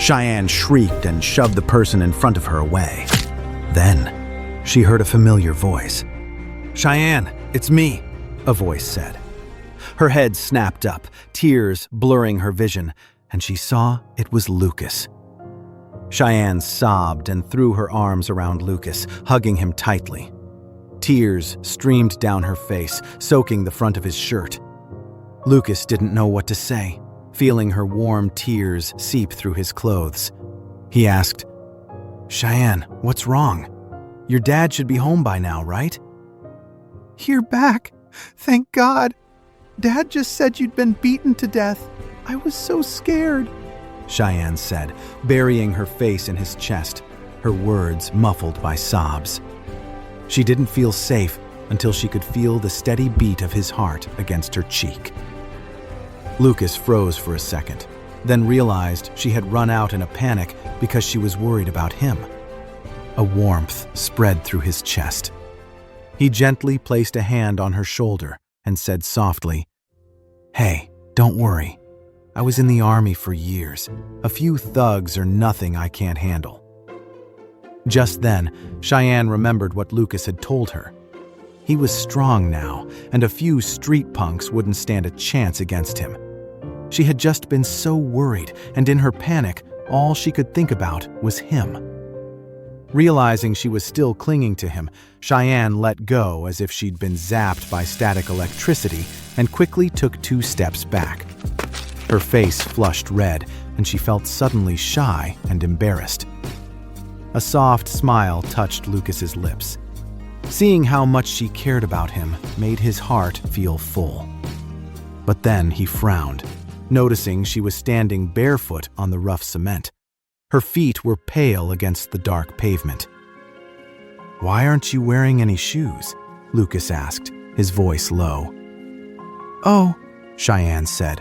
Cheyenne shrieked and shoved the person in front of her away. Then, she heard a familiar voice. "Cheyenne, it's me," a voice said. Her head snapped up, tears blurring her vision, and she saw it was Lucas. Cheyenne sobbed and threw her arms around Lucas, hugging him tightly. Tears streamed down her face, soaking the front of his shirt. Lucas didn't know what to say, feeling her warm tears seep through his clothes. He asked, "Cheyenne, what's wrong? Your dad should be home by now, right?" "You're back. Thank God. Dad just said you'd been beaten to death. I was so scared," Cheyenne said, burying her face in his chest, her words muffled by sobs. She didn't feel safe until she could feel the steady beat of his heart against her cheek. Lucas froze for a second, then realized she had run out in a panic because she was worried about him. A warmth spread through his chest. He gently placed a hand on her shoulder and said softly, "Hey, don't worry. I was in the army for years. A few thugs are nothing I can't handle." Just then, Cheyenne remembered what Lucas had told her. He was strong now, and a few street punks wouldn't stand a chance against him. She had just been so worried, and in her panic, all she could think about was him. Realizing she was still clinging to him, Cheyenne let go as if she'd been zapped by static electricity and quickly took 2 steps back. Her face flushed red, and she felt suddenly shy and embarrassed. A soft smile touched Lucas's lips. Seeing how much she cared about him made his heart feel full. But then he frowned, noticing she was standing barefoot on the rough cement. Her feet were pale against the dark pavement. "Why aren't you wearing any shoes?" Lucas asked, his voice low. "Oh," Cheyenne said.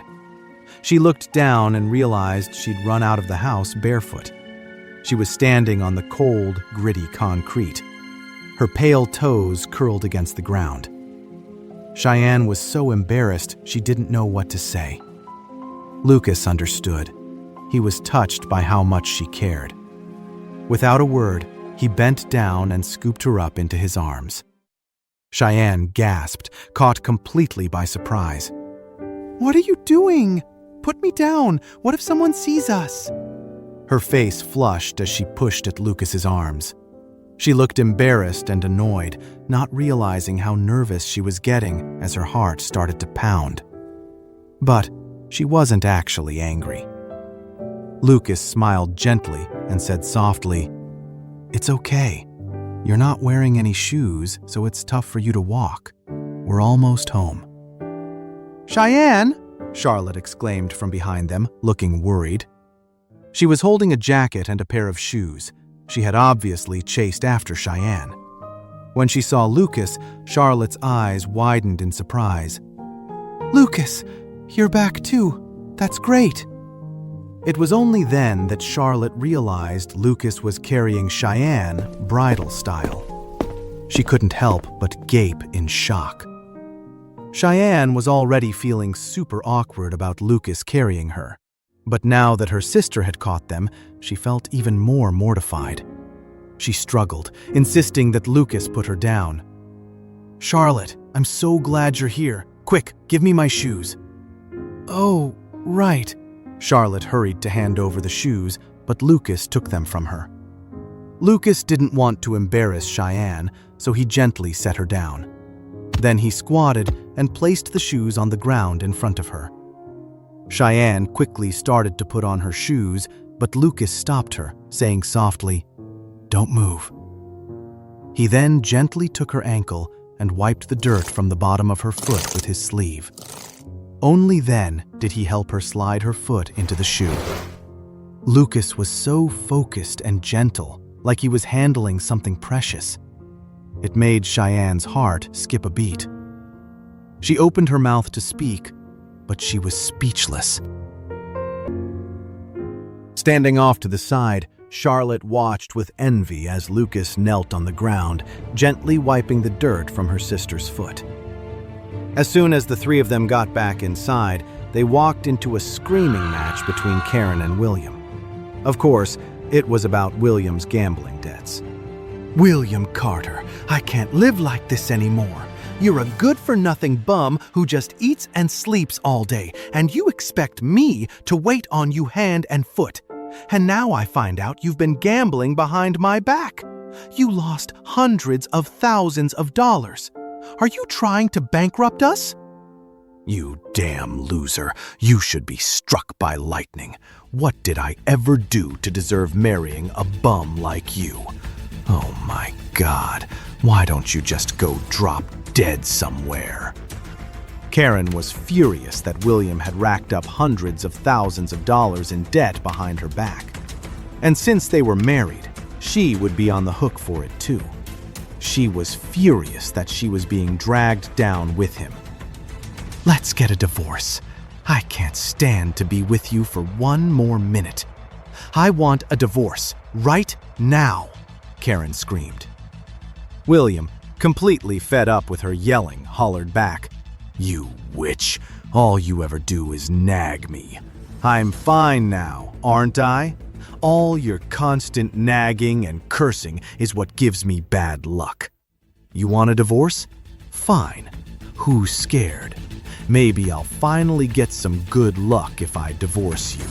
She looked down and realized she'd run out of the house barefoot. She was standing on the cold, gritty concrete. Her pale toes curled against the ground. Cheyenne was so embarrassed she didn't know what to say. Lucas understood. He was touched by how much she cared. Without a word, he bent down and scooped her up into his arms. Cheyenne gasped, caught completely by surprise. "What are you doing? Put me down. What if someone sees us?" Her face flushed as she pushed at Lucas's arms. She looked embarrassed and annoyed, not realizing how nervous she was getting as her heart started to pound. But she wasn't actually angry. Lucas smiled gently and said softly, "It's okay. You're not wearing any shoes, so it's tough for you to walk. We're almost home." "Cheyenne!" Charlotte exclaimed from behind them, looking worried. She was holding a jacket and a pair of shoes. She had obviously chased after Cheyenne. When she saw Lucas, Charlotte's eyes widened in surprise. "Lucas, you're back too. That's great." It was only then that Charlotte realized Lucas was carrying Cheyenne bridal style. She couldn't help but gape in shock. Cheyenne was already feeling super awkward about Lucas carrying her, but now that her sister had caught them, she felt even more mortified. She struggled, insisting that Lucas put her down. "Charlotte, I'm so glad you're here. Quick, give me my shoes." "Oh, right." Charlotte hurried to hand over the shoes, but Lucas took them from her. Lucas didn't want to embarrass Cheyenne, so he gently set her down. Then he squatted and placed the shoes on the ground in front of her. Cheyenne quickly started to put on her shoes, but Lucas stopped her, saying softly, "Don't move." He then gently took her ankle and wiped the dirt from the bottom of her foot with his sleeve. Only then did he help her slide her foot into the shoe. Lucas was so focused and gentle, like he was handling something precious. It made Cheyenne's heart skip a beat. She opened her mouth to speak, but she was speechless. Standing off to the side, Charlotte watched with envy as Lucas knelt on the ground, gently wiping the dirt from her sister's foot. As soon as the 3 of them got back inside, they walked into a screaming match between Karen and William. Of course, it was about William's gambling debts. William Carter, I can't live like this anymore. You're a good-for-nothing bum who just eats and sleeps all day, and you expect me to wait on you hand and foot. And now I find out you've been gambling behind my back. You lost hundreds of thousands of dollars. Are you trying to bankrupt us? You damn loser. You should be struck by lightning. What did I ever do to deserve marrying a bum like you? Oh my God, why don't you just go drop dead somewhere? Karen was furious that William had racked up hundreds of thousands of dollars in debt behind her back. And since they were married, she would be on the hook for it too. She was furious that she was being dragged down with him. Let's get a divorce. I can't stand to be with you for one more minute. I want a divorce right now, Karen screamed. William, completely fed up with her yelling, hollered back, "You witch, all you ever do is nag me. I'm fine now, aren't I? All your constant nagging and cursing is what gives me bad luck. You want a divorce? Fine. Who's scared? Maybe I'll finally get some good luck if I divorce you.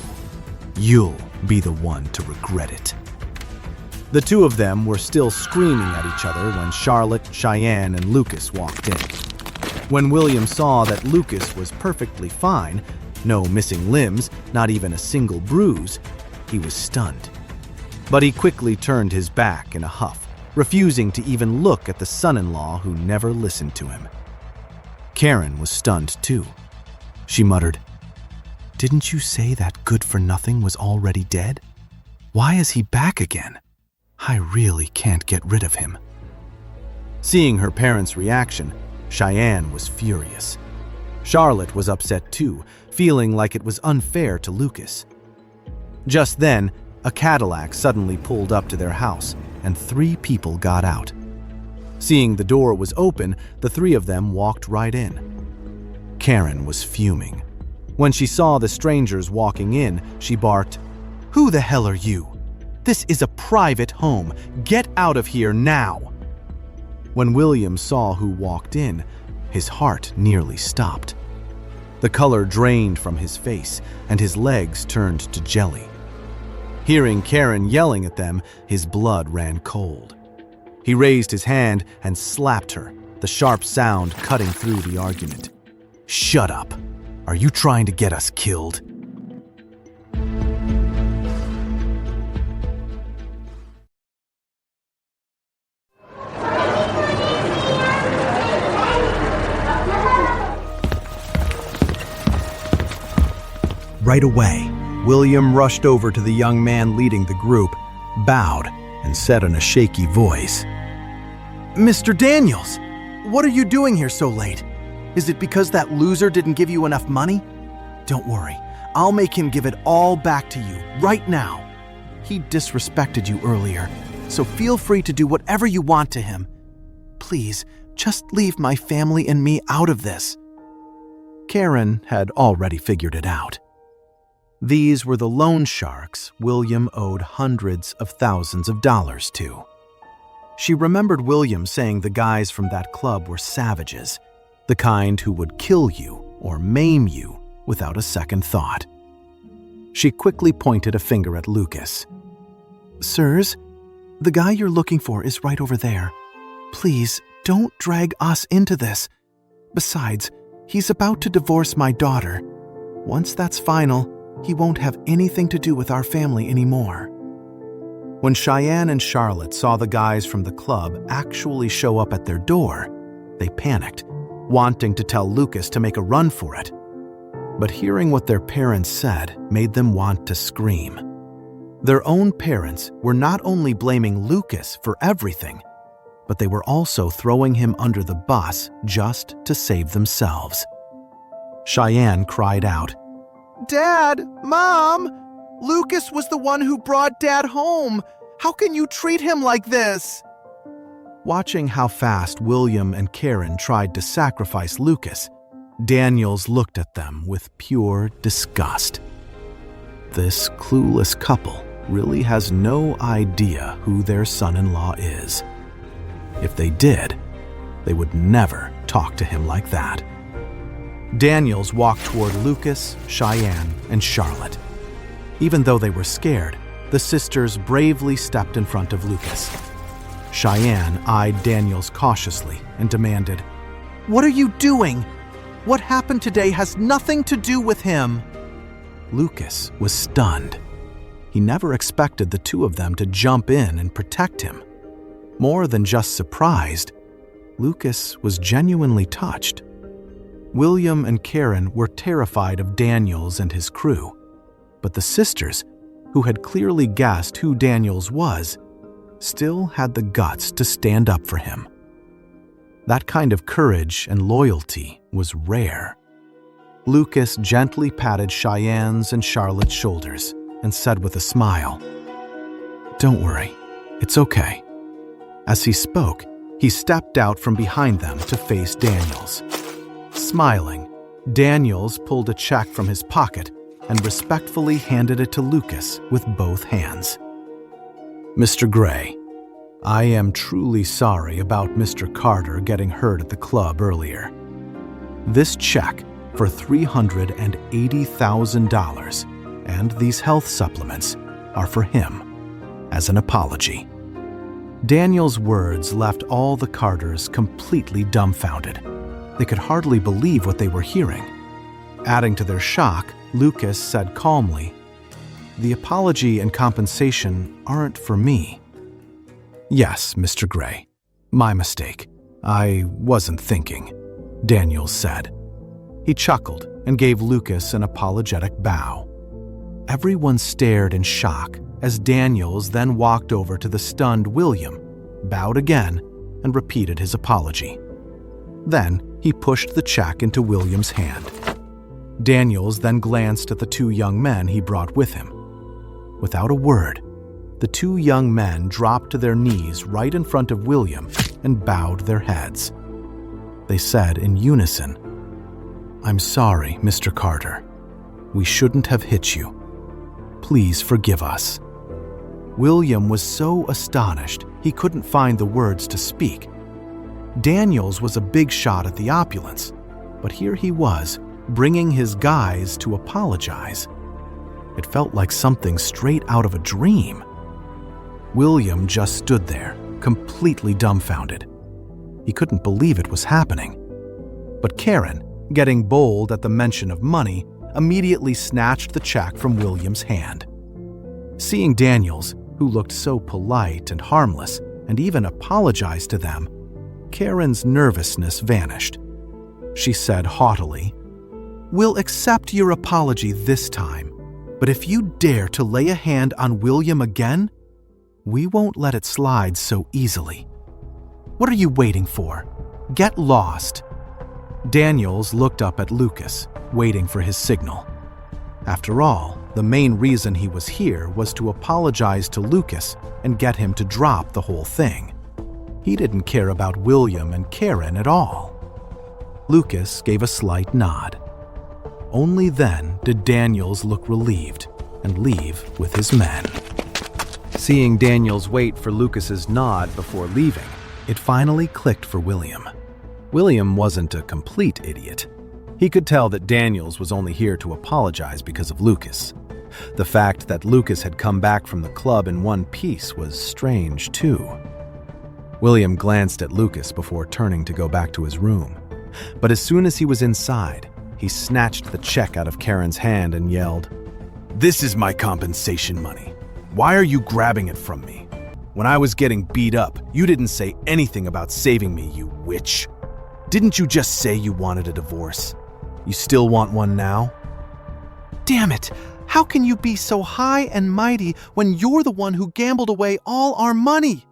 You'll be the one to regret it." The two of them were still screaming at each other when Charlotte, Cheyenne, and Lucas walked in. When William saw that Lucas was perfectly fine, no missing limbs, not even a single bruise, he was stunned. But he quickly turned his back in a huff, refusing to even look at the son-in-law who never listened to him. Karen was stunned too. She muttered, "Didn't you say that good-for-nothing was already dead? Why is he back again? I really can't get rid of him." Seeing her parents' reaction, Cheyenne was furious. Charlotte was upset too, feeling like it was unfair to Lucas. Just then, a Cadillac suddenly pulled up to their house, and 3 people got out. Seeing the door was open, the 3 of them walked right in. Karen was fuming. When she saw the strangers walking in, she barked, "Who the hell are you? This is a private home. Get out of here now!" When William saw who walked in, his heart nearly stopped. The color drained from his face, and his legs turned to jelly. Hearing Karen yelling at them, his blood ran cold. He raised his hand and slapped her, the sharp sound cutting through the argument. "Shut up! Are you trying to get us killed?" Right away, William rushed over to the young man leading the group, bowed, and said in a shaky voice, Mr. Daniels, what are you doing here so late? Is it because that loser didn't give you enough money? Don't worry, I'll make him give it all back to you right now. He disrespected you earlier, so feel free to do whatever you want to him. Please, just leave my family and me out of this. Karen had already figured it out. These were the loan sharks William owed hundreds of thousands of dollars to. She remembered William saying the guys from that club were savages, the kind who would kill you or maim you without a second thought. She quickly pointed a finger at Lucas. "Sirs, the guy you're looking for is right over there. Please, don't drag us into this. Besides, he's about to divorce my daughter. Once that's final, he won't have anything to do with our family anymore." When Cheyenne and Charlotte saw the guys from the club actually show up at their door, they panicked, wanting to tell Lucas to make a run for it. But hearing what their parents said made them want to scream. Their own parents were not only blaming Lucas for everything, but they were also throwing him under the bus just to save themselves. Cheyenne cried out, "Dad! Mom! Lucas was the one who brought Dad home! How can you treat him like this?" Watching how fast William and Karen tried to sacrifice Lucas, Daniels looked at them with pure disgust. This clueless couple really has no idea who their son-in-law is. If they did, they would never talk to him like that. Daniels walked toward Lucas, Cheyenne, and Charlotte. Even though they were scared, the sisters bravely stepped in front of Lucas. Cheyenne eyed Daniels cautiously and demanded, What are you doing? What happened today has nothing to do with him. Lucas was stunned. He never expected the two of them to jump in and protect him. More than just surprised, Lucas was genuinely touched. William and Karen were terrified of Daniels and his crew, but the sisters, who had clearly guessed who Daniels was, still had the guts to stand up for him. That kind of courage and loyalty was rare. Lucas gently patted Cheyenne's and Charlotte's shoulders and said with a smile, "Don't worry, it's okay." As he spoke, he stepped out from behind them to face Daniels. Smiling, Daniels pulled a check from his pocket and respectfully handed it to Lucas with both hands. "Mr. Gray, I am truly sorry about Mr. Carter getting hurt at the club earlier. This check for $380,000 and these health supplements are for him, as an apology." Daniel's words left all the Carters completely dumbfounded. They could hardly believe what they were hearing. Adding to their shock, Lucas said calmly, "The apology and compensation aren't for me." "Yes, Mr. Gray. My mistake. I wasn't thinking," Daniels said. He chuckled and gave Lucas an apologetic bow. Everyone stared in shock as Daniels then walked over to the stunned William, bowed again, and repeated his apology. Then he pushed the check into William's hand. Daniels then glanced at the two young men he brought with him. Without a word, the two young men dropped to their knees right in front of William and bowed their heads. They said in unison, "I'm sorry, Mr. Carter. We shouldn't have hit you. Please forgive us." William was so astonished he couldn't find the words to speak. Daniels was a big shot at the opulence, but here he was, bringing his guys to apologize. It felt like something straight out of a dream. William just stood there, completely dumbfounded. He couldn't believe it was happening. But Karen, getting bold at the mention of money, immediately snatched the check from William's hand. Seeing Daniels, who looked so polite and harmless, and even apologized to them, Karen's nervousness vanished. She said haughtily, "We'll accept your apology this time, but if you dare to lay a hand on William again, we won't let it slide so easily. What are you waiting for? Get lost." Daniels looked up at Lucas, waiting for his signal. After all, the main reason he was here was to apologize to Lucas and get him to drop the whole thing. He didn't care about William and Karen at all. Lucas gave a slight nod. Only then did Daniels look relieved and leave with his men. Seeing Daniels wait for Lucas's nod before leaving, it finally clicked for William. William wasn't a complete idiot. He could tell that Daniels was only here to apologize because of Lucas. The fact that Lucas had come back from the club in one piece was strange, too. William glanced at Lucas before turning to go back to his room. But as soon as he was inside, he snatched the check out of Karen's hand and yelled, "This is my compensation money. Why are you grabbing it from me? When I was getting beat up, you didn't say anything about saving me, you witch. Didn't you just say you wanted a divorce? You still want one now?" Damn it! How can you be so high and mighty when you're the one who gambled away all our money?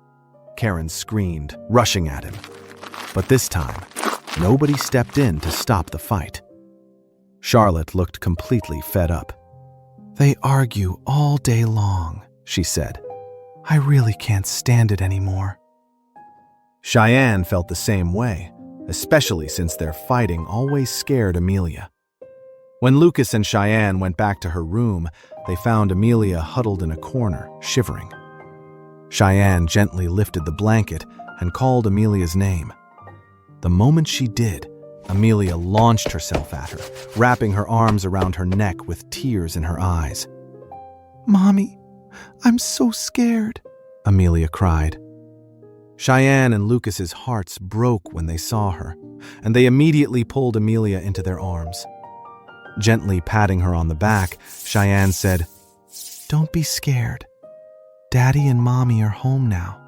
Karen screamed, rushing at him. But this time, nobody stepped in to stop the fight. Charlotte looked completely fed up. "They argue all day long," she said. "I really can't stand it anymore." Cheyenne felt the same way, especially since their fighting always scared Amelia. When Lucas and Cheyenne went back to her room, they found Amelia huddled in a corner, shivering. Cheyenne gently lifted the blanket and called Amelia's name. The moment she did, Amelia launched herself at her, wrapping her arms around her neck with tears in her eyes. "Mommy, I'm so scared," Amelia cried. Cheyenne and Lucas's hearts broke when they saw her, and they immediately pulled Amelia into their arms. Gently patting her on the back, Cheyenne said, "Don't be scared. Daddy and Mommy are home now.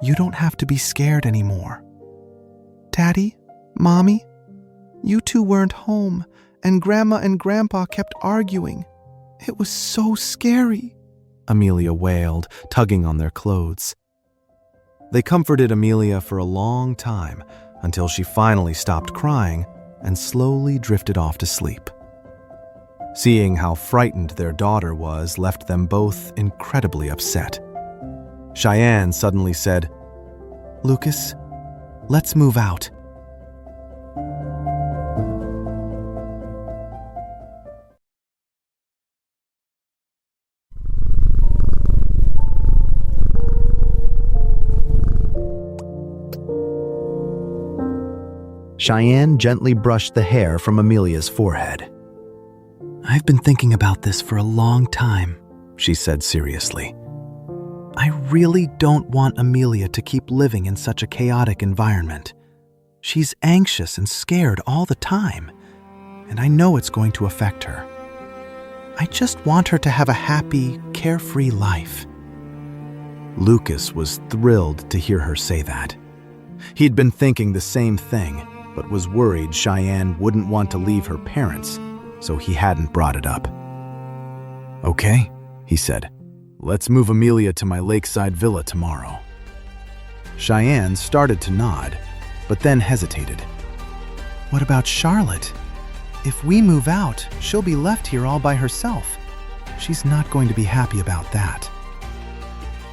You don't have to be scared anymore." "Daddy, Mommy, you two weren't home, and Grandma and Grandpa kept arguing. It was so scary," Amelia wailed, tugging on their clothes. They comforted Amelia for a long time until she finally stopped crying and slowly drifted off to sleep. Seeing how frightened their daughter was left them both incredibly upset. Cheyenne suddenly said, "Lucas, let's move out." Cheyenne gently brushed the hair from Amelia's forehead. "I've been thinking about this for a long time," she said seriously. "I really don't want Amelia to keep living in such a chaotic environment. She's anxious and scared all the time, and I know it's going to affect her. I just want her to have a happy, carefree life." Lucas was thrilled to hear her say that. He'd been thinking the same thing, but was worried Cheyenne wouldn't want to leave her parents, so he hadn't brought it up. "Okay," he said. "Let's move Amelia to my lakeside villa tomorrow." Cheyenne started to nod, but then hesitated. "What about Charlotte? If we move out, she'll be left here all by herself. She's not going to be happy about that."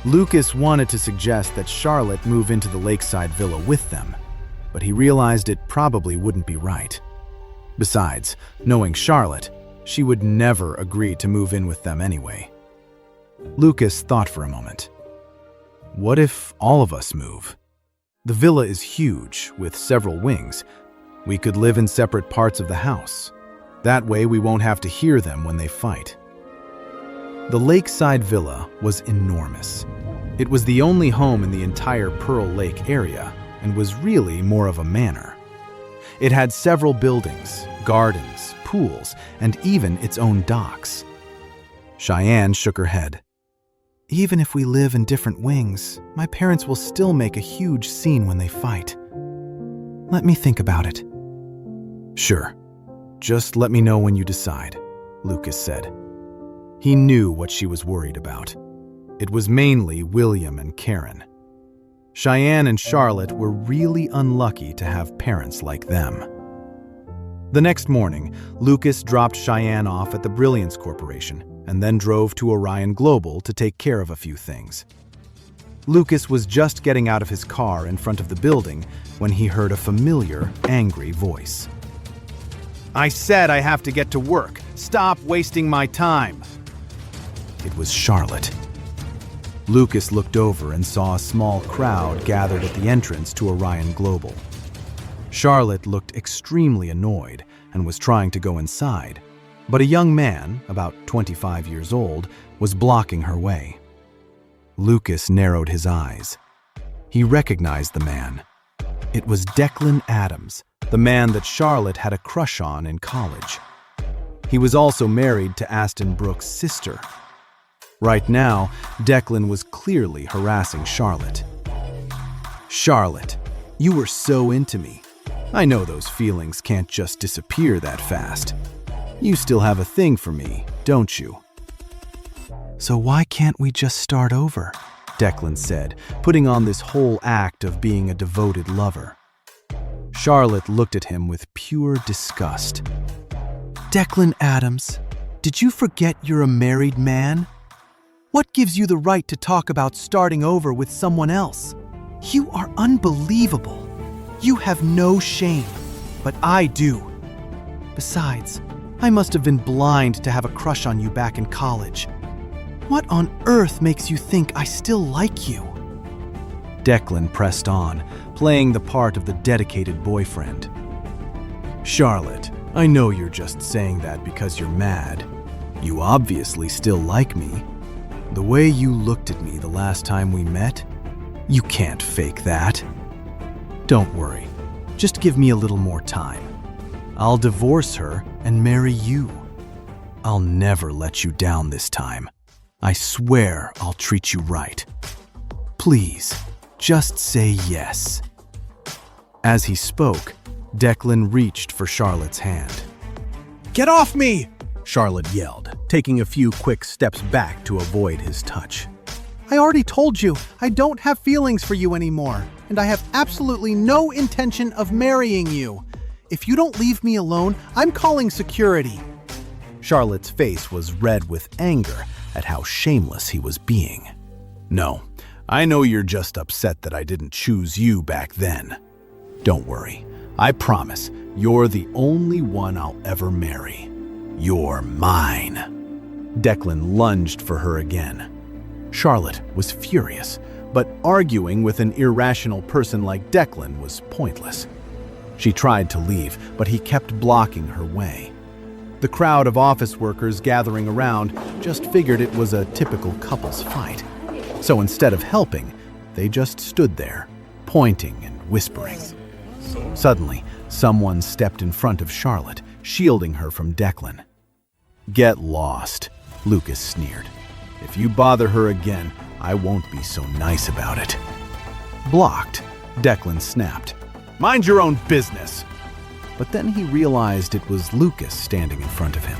Lucas wanted to suggest that Charlotte move into the lakeside villa with them, but he realized it probably wouldn't be right. Besides, knowing Charlotte, she would never agree to move in with them anyway. Lucas thought for a moment. What if all of us move? The villa is huge, with several wings. We could live in separate parts of the house. That way we won't have to hear them when they fight. The lakeside villa was enormous. It was the only home in the entire Pearl Lake area and was really more of a manor. It had several buildings, gardens, pools, and even its own docks. Cheyenne shook her head. "Even if we live in different wings, my parents will still make a huge scene when they fight. Let me think about it." "Sure. Just let me know when you decide," Lucas said. He knew what she was worried about. It was mainly William and Karen. Cheyenne and Charlotte were really unlucky to have parents like them. The next morning, Lucas dropped Cheyenne off at the Brilliance Corporation and then drove to Orion Global to take care of a few things. Lucas was just getting out of his car in front of the building when he heard a familiar, angry voice. "I said I have to get to work. Stop wasting my time." It was Charlotte. Lucas looked over and saw a small crowd gathered at the entrance to Orion Global. Charlotte looked extremely annoyed and was trying to go inside, but a young man, about 25 years old, was blocking her way. Lucas narrowed his eyes. He recognized the man. It was Declan Adams, the man that Charlotte had a crush on in college. He was also married to Aston Brooks' sister. Right now, Declan was clearly harassing Charlotte. "Charlotte, you were so into me. I know those feelings can't just disappear that fast. You still have a thing for me, don't you?" "So why can't we just start over?" Declan said, putting on this whole act of being a devoted lover. Charlotte looked at him with pure disgust. "Declan Adams, did you forget you're a married man? What gives you the right to talk about starting over with someone else? You are unbelievable. You have no shame, but I do. Besides, I must have been blind to have a crush on you back in college. What on earth makes you think I still like you?" Declan pressed on, playing the part of the dedicated boyfriend. "Charlotte, I know you're just saying that because you're mad. You obviously still like me. The way you looked at me the last time we met, you can't fake that. Don't worry, just give me a little more time. I'll divorce her and marry you. I'll never let you down this time. I swear I'll treat you right. Please, just say yes." As he spoke, Declan reached for Charlotte's hand. "Get off me!" Charlotte yelled, taking a few quick steps back to avoid his touch. "I already told you I don't have feelings for you anymore, and I have absolutely no intention of marrying you. If you don't leave me alone, I'm calling security." Charlotte's face was red with anger at how shameless he was being. "No, I know you're just upset that I didn't choose you back then. Don't worry, I promise you're the only one I'll ever marry. You're mine." Declan lunged for her again. Charlotte was furious, but arguing with an irrational person like Declan was pointless. She tried to leave, but he kept blocking her way. The crowd of office workers gathering around just figured it was a typical couples fight. So instead of helping, they just stood there, pointing and whispering. Suddenly, someone stepped in front of Charlotte, shielding her from Declan. "Get lost," Lucas sneered. "If you bother her again, I won't be so nice about it." Blocked, Declan snapped. "Mind your own business." But then he realized it was Lucas standing in front of him.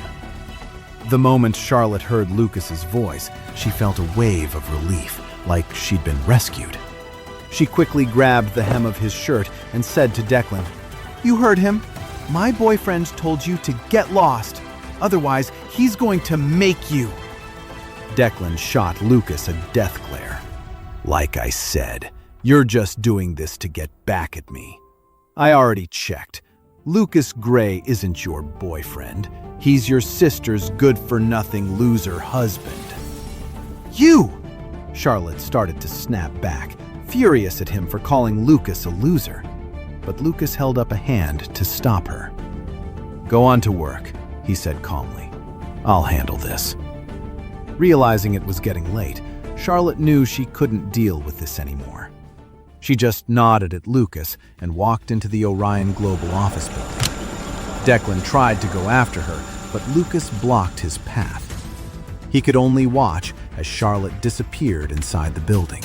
The moment Charlotte heard Lucas's voice, she felt a wave of relief, like she'd been rescued. She quickly grabbed the hem of his shirt and said to Declan, "You heard him. My boyfriend told you to get lost. Otherwise, he's going to make you." Declan shot Lucas a death glare. "Like I said, you're just doing this to get back at me. I already checked. Lucas Gray isn't your boyfriend. He's your sister's good-for-nothing loser husband." "You!" Charlotte started to snap back, furious at him for calling Lucas a loser. But Lucas held up a hand to stop her. "Go on to work," he said calmly. "I'll handle this." Realizing it was getting late, Charlotte knew she couldn't deal with this anymore. She just nodded at Lucas and walked into the Orion Global office building. Declan tried to go after her, but Lucas blocked his path. He could only watch as Charlotte disappeared inside the building.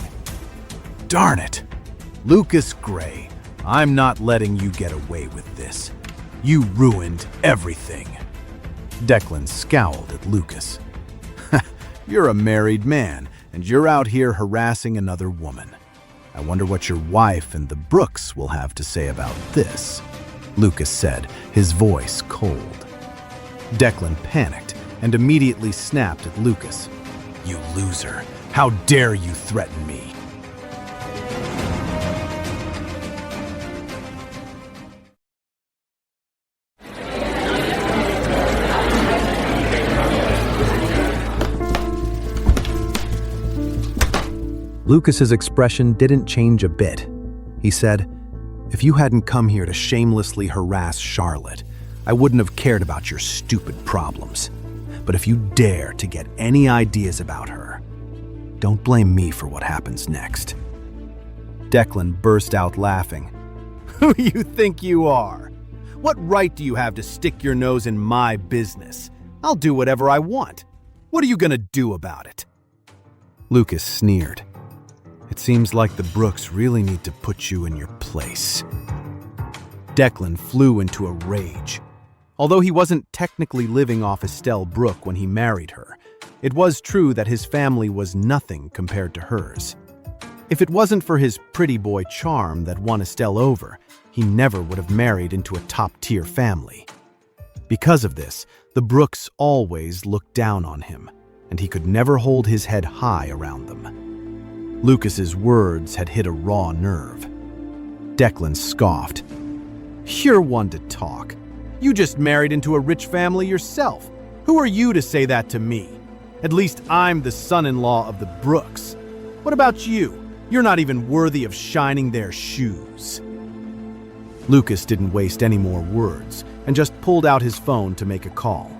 "Darn it! Lucas Gray, I'm not letting you get away with this. You ruined everything." Declan scowled at Lucas. "You're a married man, and you're out here harassing another woman. I wonder what your wife and the Brooks will have to say about this," Lucas said, his voice cold. Declan panicked and immediately snapped at Lucas. "You loser! How dare you threaten me?" Lucas's expression didn't change a bit. He said, "If you hadn't come here to shamelessly harass Charlotte, I wouldn't have cared about your stupid problems. But if you dare to get any ideas about her, don't blame me for what happens next." Declan burst out laughing. "Who you think you are? What right do you have to stick your nose in my business? I'll do whatever I want. What are you gonna do about it?" Lucas sneered. "It seems like the Brooks really need to put you in your place." Declan flew into a rage. Although he wasn't technically living off Estelle Brooke when he married her, it was true that his family was nothing compared to hers. If it wasn't for his pretty boy charm that won Estelle over, he never would have married into a top-tier family. Because of this, the Brooks always looked down on him, and he could never hold his head high around them. Lucas's words had hit a raw nerve. Declan scoffed. "You're one to talk. You just married into a rich family yourself. Who are you to say that to me? At least I'm the son-in-law of the Brooks. What about you? You're not even worthy of shining their shoes." Lucas didn't waste any more words and just pulled out his phone to make a call.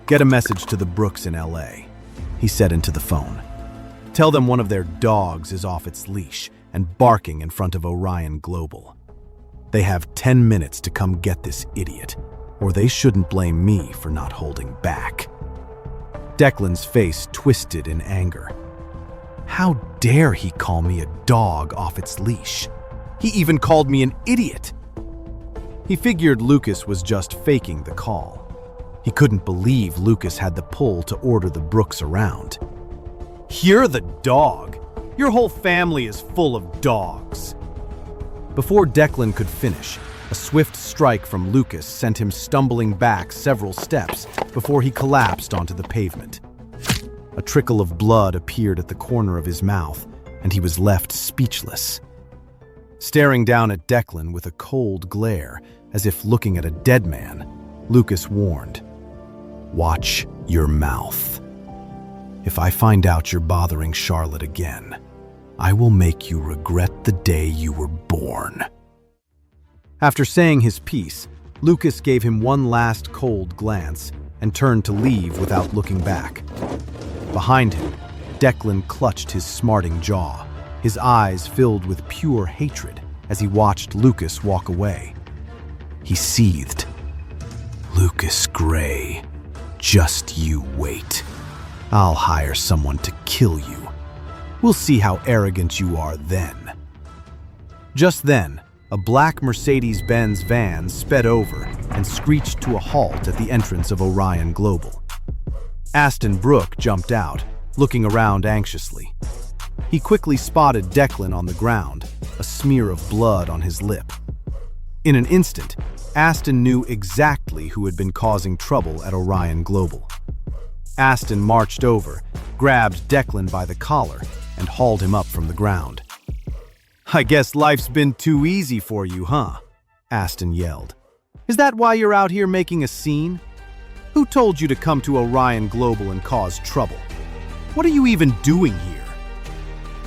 "Get a message to the Brooks in LA," he said into the phone. "Tell them one of their dogs is off its leash and barking in front of Orion Global. They have 10 minutes to come get this idiot, or they shouldn't blame me for not holding back." Declan's face twisted in anger. How dare he call me a dog off its leash? He even called me an idiot. He figured Lucas was just faking the call. He couldn't believe Lucas had the pull to order the Brooks around. "You're the dog. Your whole family is full of dogs." Before Declan could finish, a swift strike from Lucas sent him stumbling back several steps before he collapsed onto the pavement. A trickle of blood appeared at the corner of his mouth, and he was left speechless. Staring down at Declan with a cold glare, as if looking at a dead man, Lucas warned, "Watch your mouth. If I find out you're bothering Charlotte again, I will make you regret the day you were born." After saying his piece, Lucas gave him one last cold glance and turned to leave without looking back. Behind him, Declan clutched his smarting jaw, his eyes filled with pure hatred as he watched Lucas walk away. He seethed. "Lucas Gray, just you wait. I'll hire someone to kill you. We'll see how arrogant you are then." Just then, a black Mercedes-Benz van sped over and screeched to a halt at the entrance of Orion Global. Aston Brooke jumped out, looking around anxiously. He quickly spotted Declan on the ground, a smear of blood on his lip. In an instant, Aston knew exactly who had been causing trouble at Orion Global. Aston marched over, grabbed Declan by the collar, and hauled him up from the ground. "I guess life's been too easy for you, huh?" Aston yelled. "Is that why you're out here making a scene? Who told you to come to Orion Global and cause trouble? What are you even doing here?"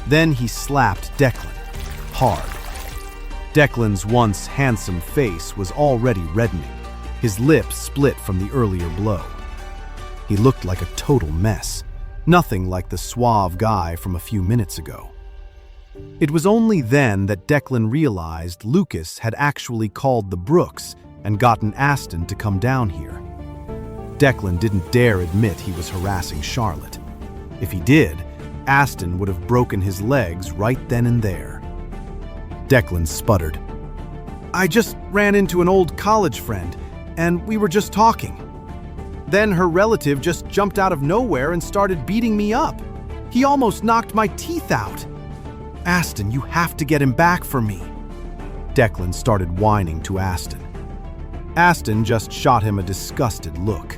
Then he slapped Declan, hard. Declan's once handsome face was already reddening, his lips split from the earlier blow. He looked like a total mess, nothing like the suave guy from a few minutes ago. It was only then that Declan realized Lucas had actually called the Brooks and gotten Aston to come down here. Declan didn't dare admit he was harassing Charlotte. If he did, Aston would have broken his legs right then and there. Declan sputtered. "I just ran into an old college friend, and we were just talking. Then her relative just jumped out of nowhere and started beating me up. He almost knocked my teeth out. Aston, you have to get him back for me." Declan started whining to Aston. Aston just shot him a disgusted look.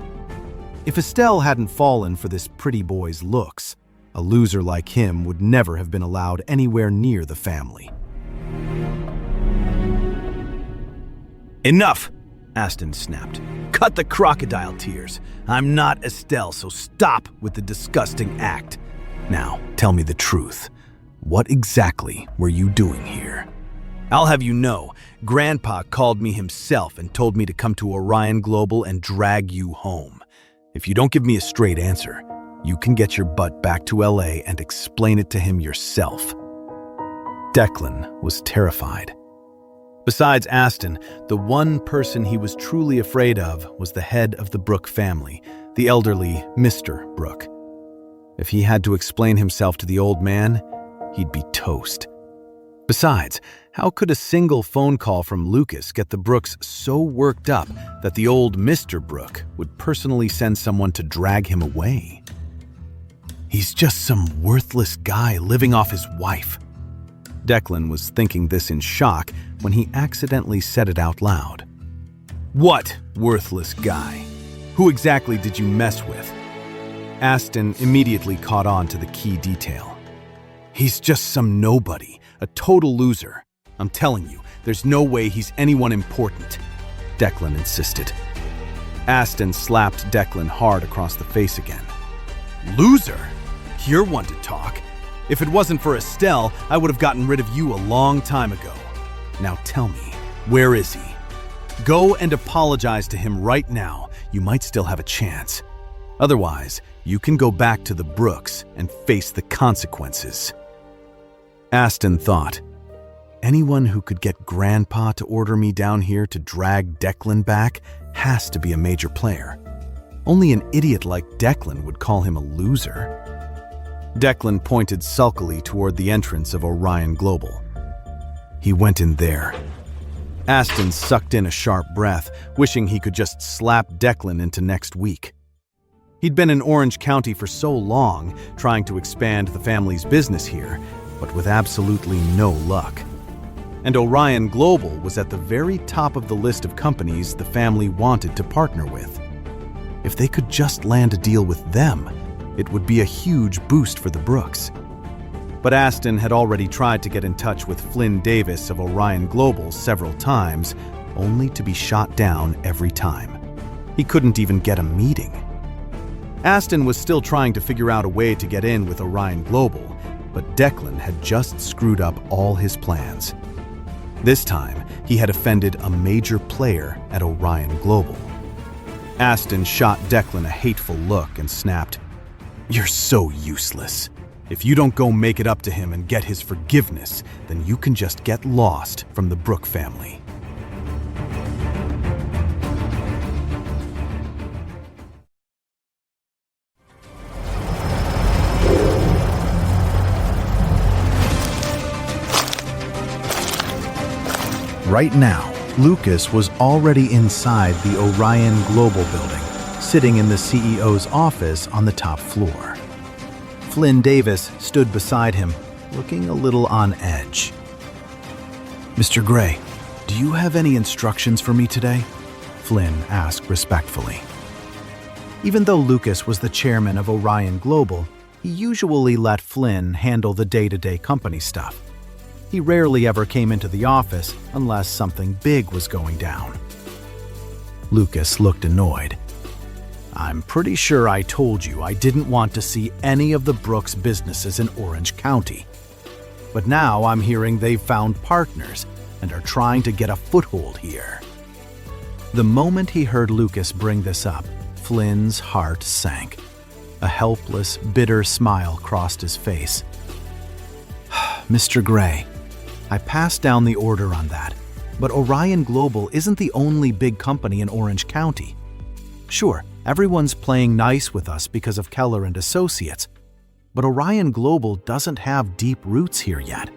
If Estelle hadn't fallen for this pretty boy's looks, a loser like him would never have been allowed anywhere near the family. "Enough!" Aston snapped. "Cut the crocodile tears. I'm not Estelle, so stop with the disgusting act. Now, tell me the truth. What exactly were you doing here?" "I'll have you know, Grandpa called me himself and told me to come to Orion Global and drag you home. If you don't give me a straight answer, you can get your butt back to LA and explain it to him yourself." Declan was terrified. Besides Aston, the one person he was truly afraid of was the head of the Brooke family, the elderly Mr. Brooke. If he had to explain himself to the old man, he'd be toast. Besides, how could a single phone call from Lucas get the Brooks so worked up that the old Mr. Brooke would personally send someone to drag him away? He's just some worthless guy living off his wife. Declan was thinking this in shock when he accidentally said it out loud. "What worthless guy? Who exactly did you mess with?" Aston immediately caught on to the key detail. "He's just some nobody, a total loser. I'm telling you, there's no way he's anyone important." Declan insisted. Aston slapped Declan hard across the face again. "Loser? You're one to talk. If it wasn't for Estelle, I would have gotten rid of you a long time ago. Now tell me, where is he? Go and apologize to him right now. You might still have a chance. Otherwise, you can go back to the Brooks and face the consequences." Aston thought, anyone who could get Grandpa to order me down here to drag Declan back has to be a major player. Only an idiot like Declan would call him a loser. Declan pointed sulkily toward the entrance of Orion Global. He went in there. Aston sucked in a sharp breath, wishing he could just slap Declan into next week. He'd been in Orange County for so long, trying to expand the family's business here, but with absolutely no luck. And Orion Global was at the very top of the list of companies the family wanted to partner with. If they could just land a deal with them, it would be a huge boost for the Brooks. But Aston had already tried to get in touch with Flynn Davis of Orion Global several times, only to be shot down every time. He couldn't even get a meeting. Aston was still trying to figure out a way to get in with Orion Global, but Declan had just screwed up all his plans. This time, he had offended a major player at Orion Global. Aston shot Declan a hateful look and snapped, "You're so useless. If you don't go make it up to him and get his forgiveness, then you can just get lost from the Brooke family." Right now, Lucas was already inside the Orion Global building, sitting in the CEO's office on the top floor. Flynn Davis stood beside him, looking a little on edge. "Mr. Gray, do you have any instructions for me today?" Flynn asked respectfully. Even though Lucas was the chairman of Orion Global, he usually let Flynn handle the day-to-day company stuff. He rarely ever came into the office unless something big was going down. Lucas looked annoyed. "I'm pretty sure I told you I didn't want to see any of the Brooks businesses in Orange County. But now I'm hearing they've found partners and are trying to get a foothold here." The moment he heard Lucas bring this up, Flynn's heart sank. A helpless, bitter smile crossed his face. "Mr. Gray, I passed down the order on that, but Orion Global isn't the only big company in Orange County. Sure, everyone's playing nice with us because of Keller and Associates, but Orion Global doesn't have deep roots here yet.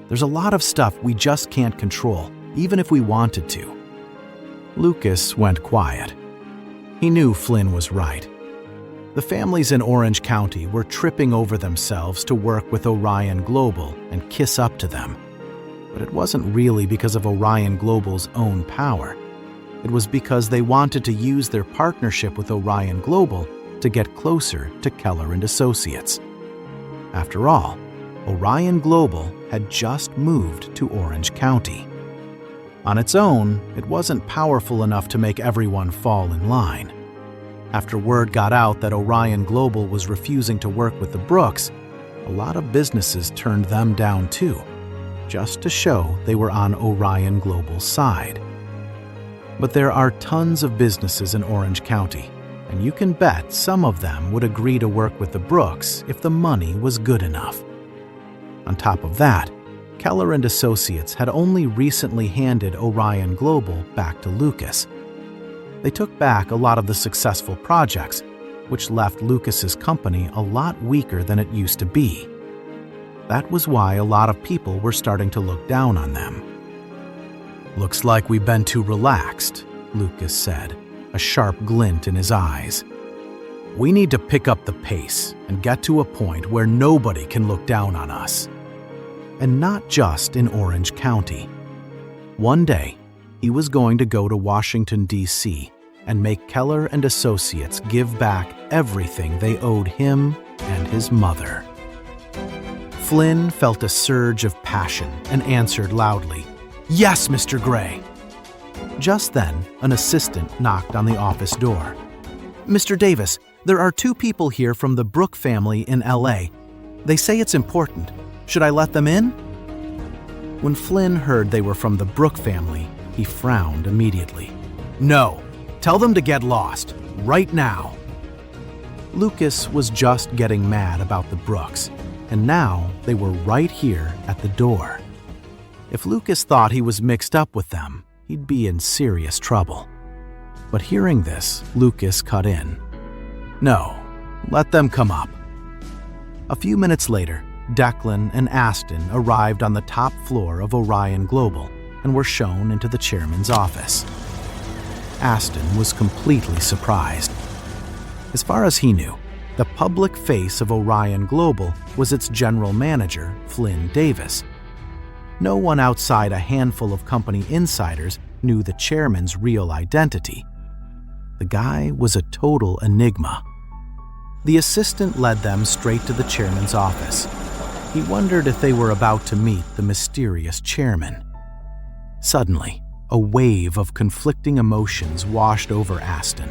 There's a lot of stuff we just can't control, even if we wanted to." Lucas went quiet. He knew Flynn was right. The families in Orange County were tripping over themselves to work with Orion Global and kiss up to them. But it wasn't really because of Orion Global's own power. It was because they wanted to use their partnership with Orion Global to get closer to Keller and Associates. After all, Orion Global had just moved to Orange County. On its own, it wasn't powerful enough to make everyone fall in line. After word got out that Orion Global was refusing to work with the Brooks, a lot of businesses turned them down too, just to show they were on Orion Global's side. But there are tons of businesses in Orange County, and you can bet some of them would agree to work with the Brooks if the money was good enough. On top of that, Keller and Associates had only recently handed Orion Global back to Lucas. They took back a lot of the successful projects, which left Lucas's company a lot weaker than it used to be. That was why a lot of people were starting to look down on them. "Looks like we've been too relaxed," Lucas said, a sharp glint in his eyes. "We need to pick up the pace and get to a point where nobody can look down on us." And not just in Orange County. One day, he was going to go to Washington, D.C. and make Keller and Associates give back everything they owed him and his mother. Flynn felt a surge of passion and answered loudly, "Yes, Mr. Gray." Just then, an assistant knocked on the office door. "Mr. Davis, there are 2 people here from the Brooke family in LA. They say it's important. Should I let them in?" When Flynn heard they were from the Brooke family, he frowned immediately. "No, tell them to get lost, right now." Lucas was just getting mad about the Brookes, and now they were right here at the door. If Lucas thought he was mixed up with them, he'd be in serious trouble. But hearing this, Lucas cut in. "No, let them come up." A few minutes later, Declan and Aston arrived on the top floor of Orion Global and were shown into the chairman's office. Aston was completely surprised. As far as he knew, the public face of Orion Global was its general manager, Flynn Davis. No one outside a handful of company insiders knew the chairman's real identity. The guy was a total enigma. The assistant led them straight to the chairman's office. He wondered if they were about to meet the mysterious chairman. Suddenly, a wave of conflicting emotions washed over Aston.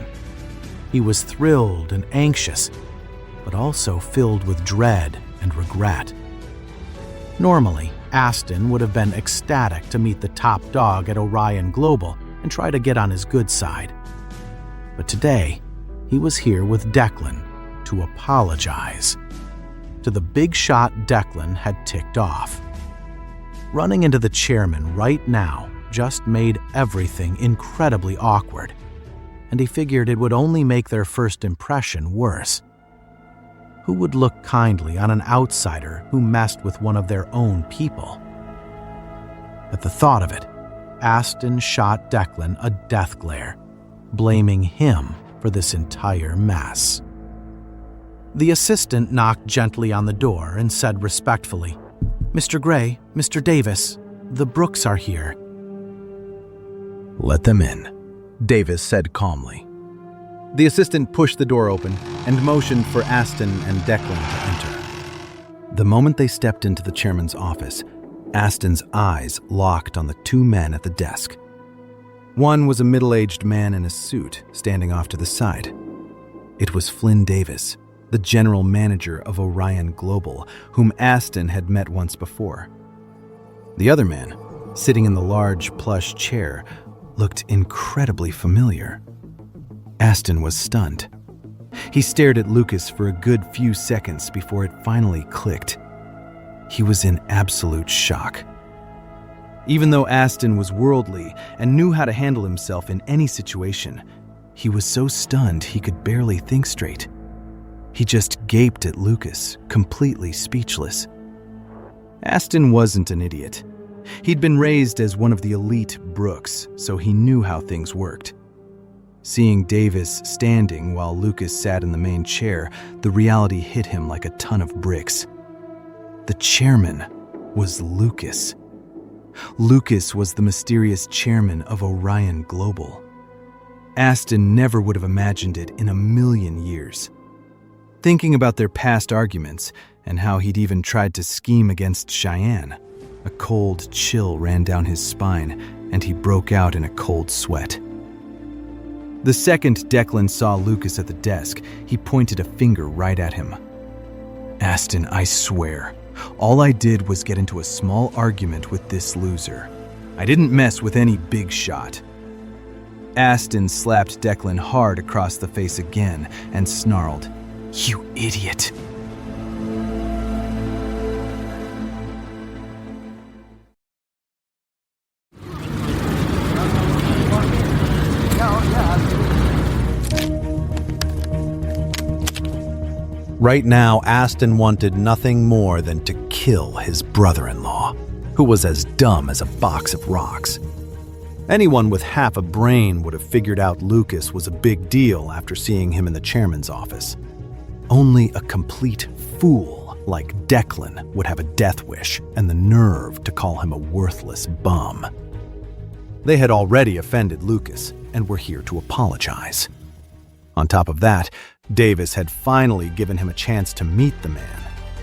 He was thrilled and anxious, but also filled with dread and regret. Normally, Aston would have been ecstatic to meet the top dog at Orion Global and try to get on his good side. But today, he was here with Declan to apologize to the big shot Declan had ticked off. Running into the chairman right now just made everything incredibly awkward, and he figured it would only make their first impression worse. Who would look kindly on an outsider who messed with one of their own people? At the thought of it, Aston shot Declan a death glare, blaming him for this entire mess. The assistant knocked gently on the door and said respectfully, "Mr. Gray, Mr. Davis, the Brookes are here." "Let them in," Davis said calmly. The assistant pushed the door open and motioned for Aston and Declan to enter. The moment they stepped into the chairman's office, Aston's eyes locked on the 2 men at the desk. One was a middle-aged man in a suit, standing off to the side. It was Flynn Davis, the general manager of Orion Global, whom Aston had met once before. The other man, sitting in the large plush chair, looked incredibly familiar. Aston was stunned. He stared at Lucas for a good few seconds before it finally clicked. He was in absolute shock. Even though Aston was worldly and knew how to handle himself in any situation, he was so stunned he could barely think straight. He just gaped at Lucas, completely speechless. Aston wasn't an idiot. He'd been raised as one of the elite Brookes, so he knew how things worked. Seeing Davis standing while Lucas sat in the main chair, the reality hit him like a ton of bricks. The chairman was Lucas. Lucas was the mysterious chairman of Orion Global. Aston never would have imagined it in a million years. Thinking about their past arguments and how he'd even tried to scheme against Cheyenne, a cold chill ran down his spine and he broke out in a cold sweat. The second Declan saw Lucas at the desk, he pointed a finger right at him. "Aston, I swear, all I did was get into a small argument with this loser. I didn't mess with any big shot." Aston slapped Declan hard across the face again and snarled, "You idiot." Right now, Aston wanted nothing more than to kill his brother-in-law, who was as dumb as a box of rocks. Anyone with half a brain would have figured out Lucas was a big deal after seeing him in the chairman's office. Only a complete fool like Declan would have a death wish and the nerve to call him a worthless bum. They had already offended Lucas and were here to apologize. On top of that, Davis had finally given him a chance to meet the man,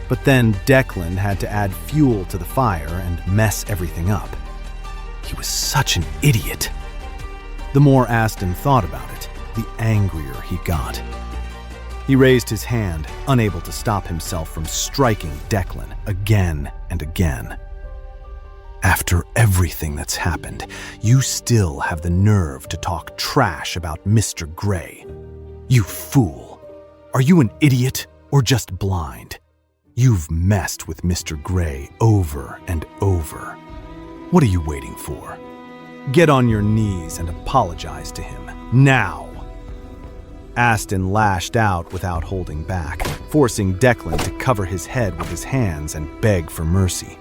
but then Declan had to add fuel to the fire and mess everything up. He was such an idiot. The more Aston thought about it, the angrier he got. He raised his hand, unable to stop himself from striking Declan again and again. After everything that's happened, you still have the nerve to talk trash about Mr. Grey. You fool! Are you an idiot or just blind? You've messed with Mr. Grey over and over. What are you waiting for? Get on your knees and apologize to him, now! Aston lashed out without holding back, forcing Declan to cover his head with his hands and beg for mercy.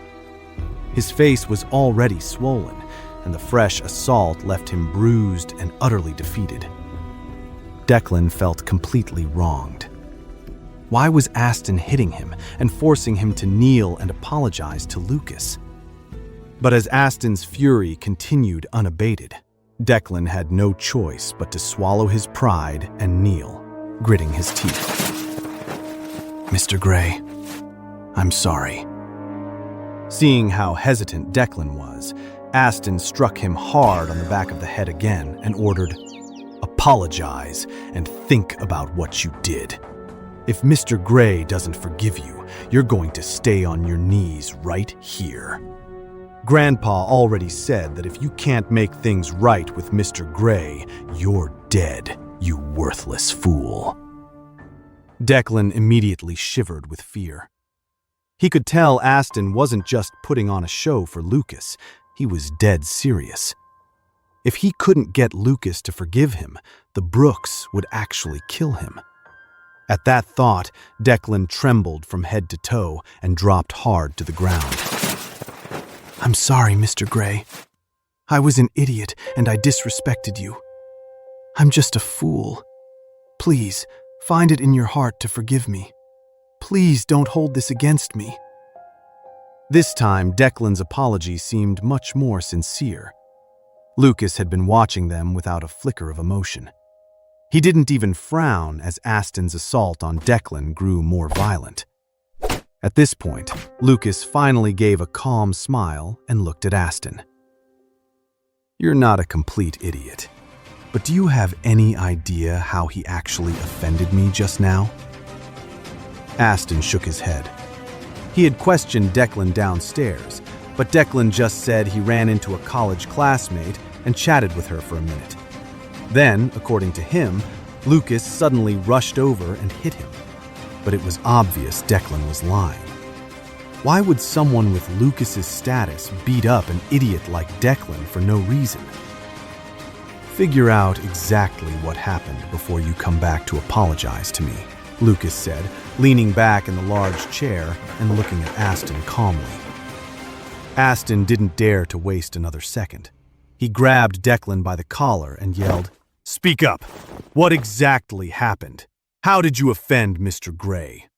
His face was already swollen, and the fresh assault left him bruised and utterly defeated. Declan felt completely wronged. Why was Aston hitting him and forcing him to kneel and apologize to Lucas? But as Aston's fury continued unabated, Declan had no choice but to swallow his pride and kneel, gritting his teeth. Mr. Grey, I'm sorry. Seeing how hesitant Declan was, Aston struck him hard on the back of the head again and ordered, "Apologize and think about what you did. If Mr. Grey doesn't forgive you, you're going to stay on your knees right here. Grandpa already said that if you can't make things right with Mr. Grey, you're dead, you worthless fool." Declan immediately shivered with fear. He could tell Aston wasn't just putting on a show for Lucas, he was dead serious. If he couldn't get Lucas to forgive him, the Brooks would actually kill him. At that thought, Declan trembled from head to toe and dropped hard to the ground. "I'm sorry, Mr. Grey. I was an idiot and I disrespected you. I'm just a fool. Please, find it in your heart to forgive me. Please don't hold this against me." This time, Declan's apology seemed much more sincere. Lucas had been watching them without a flicker of emotion. He didn't even frown as Aston's assault on Declan grew more violent. At this point, Lucas finally gave a calm smile and looked at Aston. "You're not a complete idiot, but do you have any idea how he actually offended me just now?" Aston shook his head. He had questioned Declan downstairs, but Declan just said he ran into a college classmate and chatted with her for a minute. Then, according to him, Lucas suddenly rushed over and hit him. But it was obvious Declan was lying. Why would someone with Lucas's status beat up an idiot like Declan for no reason? "Figure out exactly what happened before you come back to apologize to me," Lucas said, leaning back in the large chair and looking at Aston calmly. Aston didn't dare to waste another second. He grabbed Declan by the collar and yelled, "Speak up! What exactly happened? How did you offend Mr. Grey?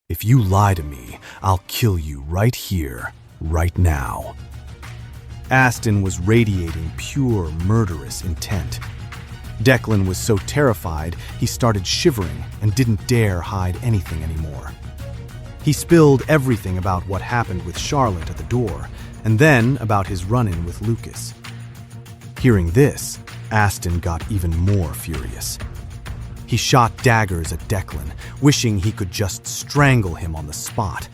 If you lie to me, I'll kill you right here, right now." Aston was radiating pure murderous intent. Declan was so terrified he started shivering and didn't dare hide anything anymore. He spilled everything about what happened with Charlotte at the door, and then about his run-in with Lucas. Hearing this, Aston got even more furious. He shot daggers at Declan, wishing he could just strangle him on the spot.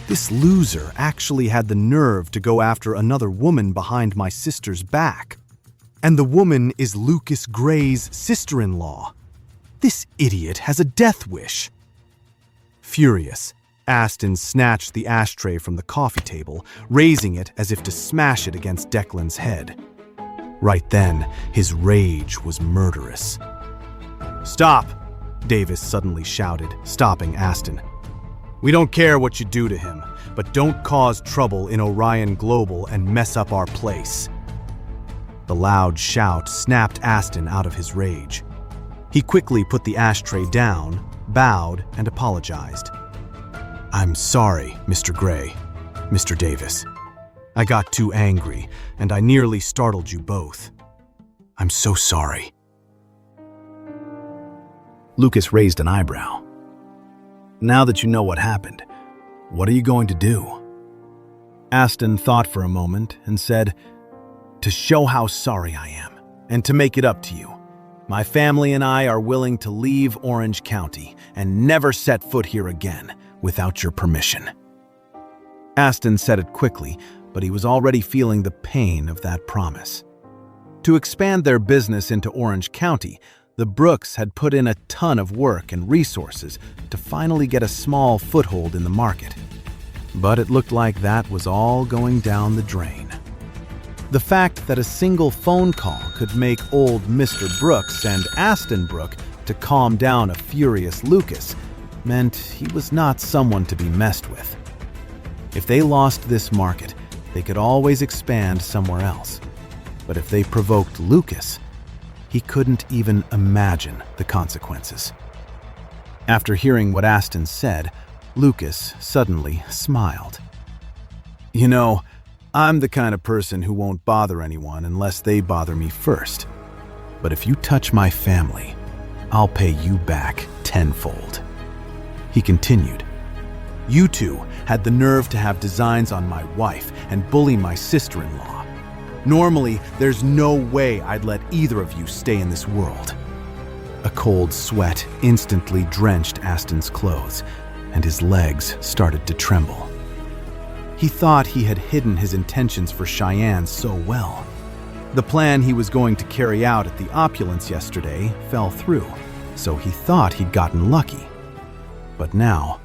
This loser actually had the nerve to go after another woman behind my sister's back. And the woman is Lucas Grey's sister-in-law. This idiot has a death wish. Furious, Aston snatched the ashtray from the coffee table, raising it as if to smash it against Declan's head. Right then, his rage was murderous. "Stop!" Davis suddenly shouted, stopping Aston. "We don't care what you do to him, but don't cause trouble in Orion Global and mess up our place." The loud shout snapped Aston out of his rage. He quickly put the ashtray down, bowed, and apologized. "I'm sorry, Mr. Grey, Mr. Davis. I got too angry, and I nearly startled you both. I'm so sorry." Lucas raised an eyebrow. "Now that you know what happened, what are you going to do?" Aston thought for a moment and said, "To show how sorry I am, And to make it up to you, my family and I are willing to leave Orange County and never set foot here again without your permission." Aston said it quickly, but he was already feeling the pain of that promise. To expand their business into Orange County, the Brooks had put in a ton of work and resources to finally get a small foothold in the market. But it looked like that was all going down the drain. The fact that a single phone call could make old Mr. Brooks and Aston Brooke to calm down a furious Lucas meant he was not someone to be messed with. If they lost this market, they could always expand somewhere else. But if they provoked Lucas, he couldn't even imagine the consequences. After hearing what Aston said, Lucas suddenly smiled. "You know, I'm the kind of person who won't bother anyone unless they bother me first. But if you touch my family, I'll pay you back tenfold." He continued, "You two had the nerve to have designs on my wife and bully my sister-in-law. Normally, there's no way I'd let either of you stay in this world." A cold sweat instantly drenched Aston's clothes, and his legs started to tremble. He thought he had hidden his intentions for Cheyenne so well. The plan he was going to carry out at the Opulence yesterday fell through, so he thought he'd gotten lucky. But now,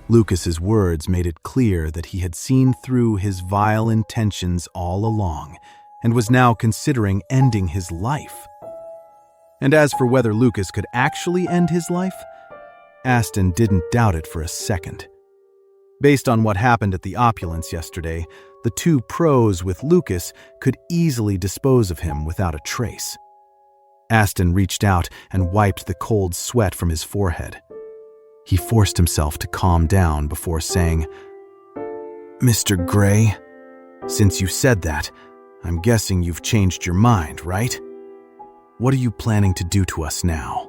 Lucas's words made it clear that he had seen through his vile intentions all along and was now considering ending his life. And as for whether Lucas could actually end his life, Aston didn't doubt it for a second. Based on what happened at the Opulence yesterday, the two pros with Lucas could easily dispose of him without a trace. Aston reached out and wiped the cold sweat from his forehead. He forced himself to calm down before saying, "Mr. Gray, since you said that, I'm guessing you've changed your mind, right? What are you planning to do to us now?"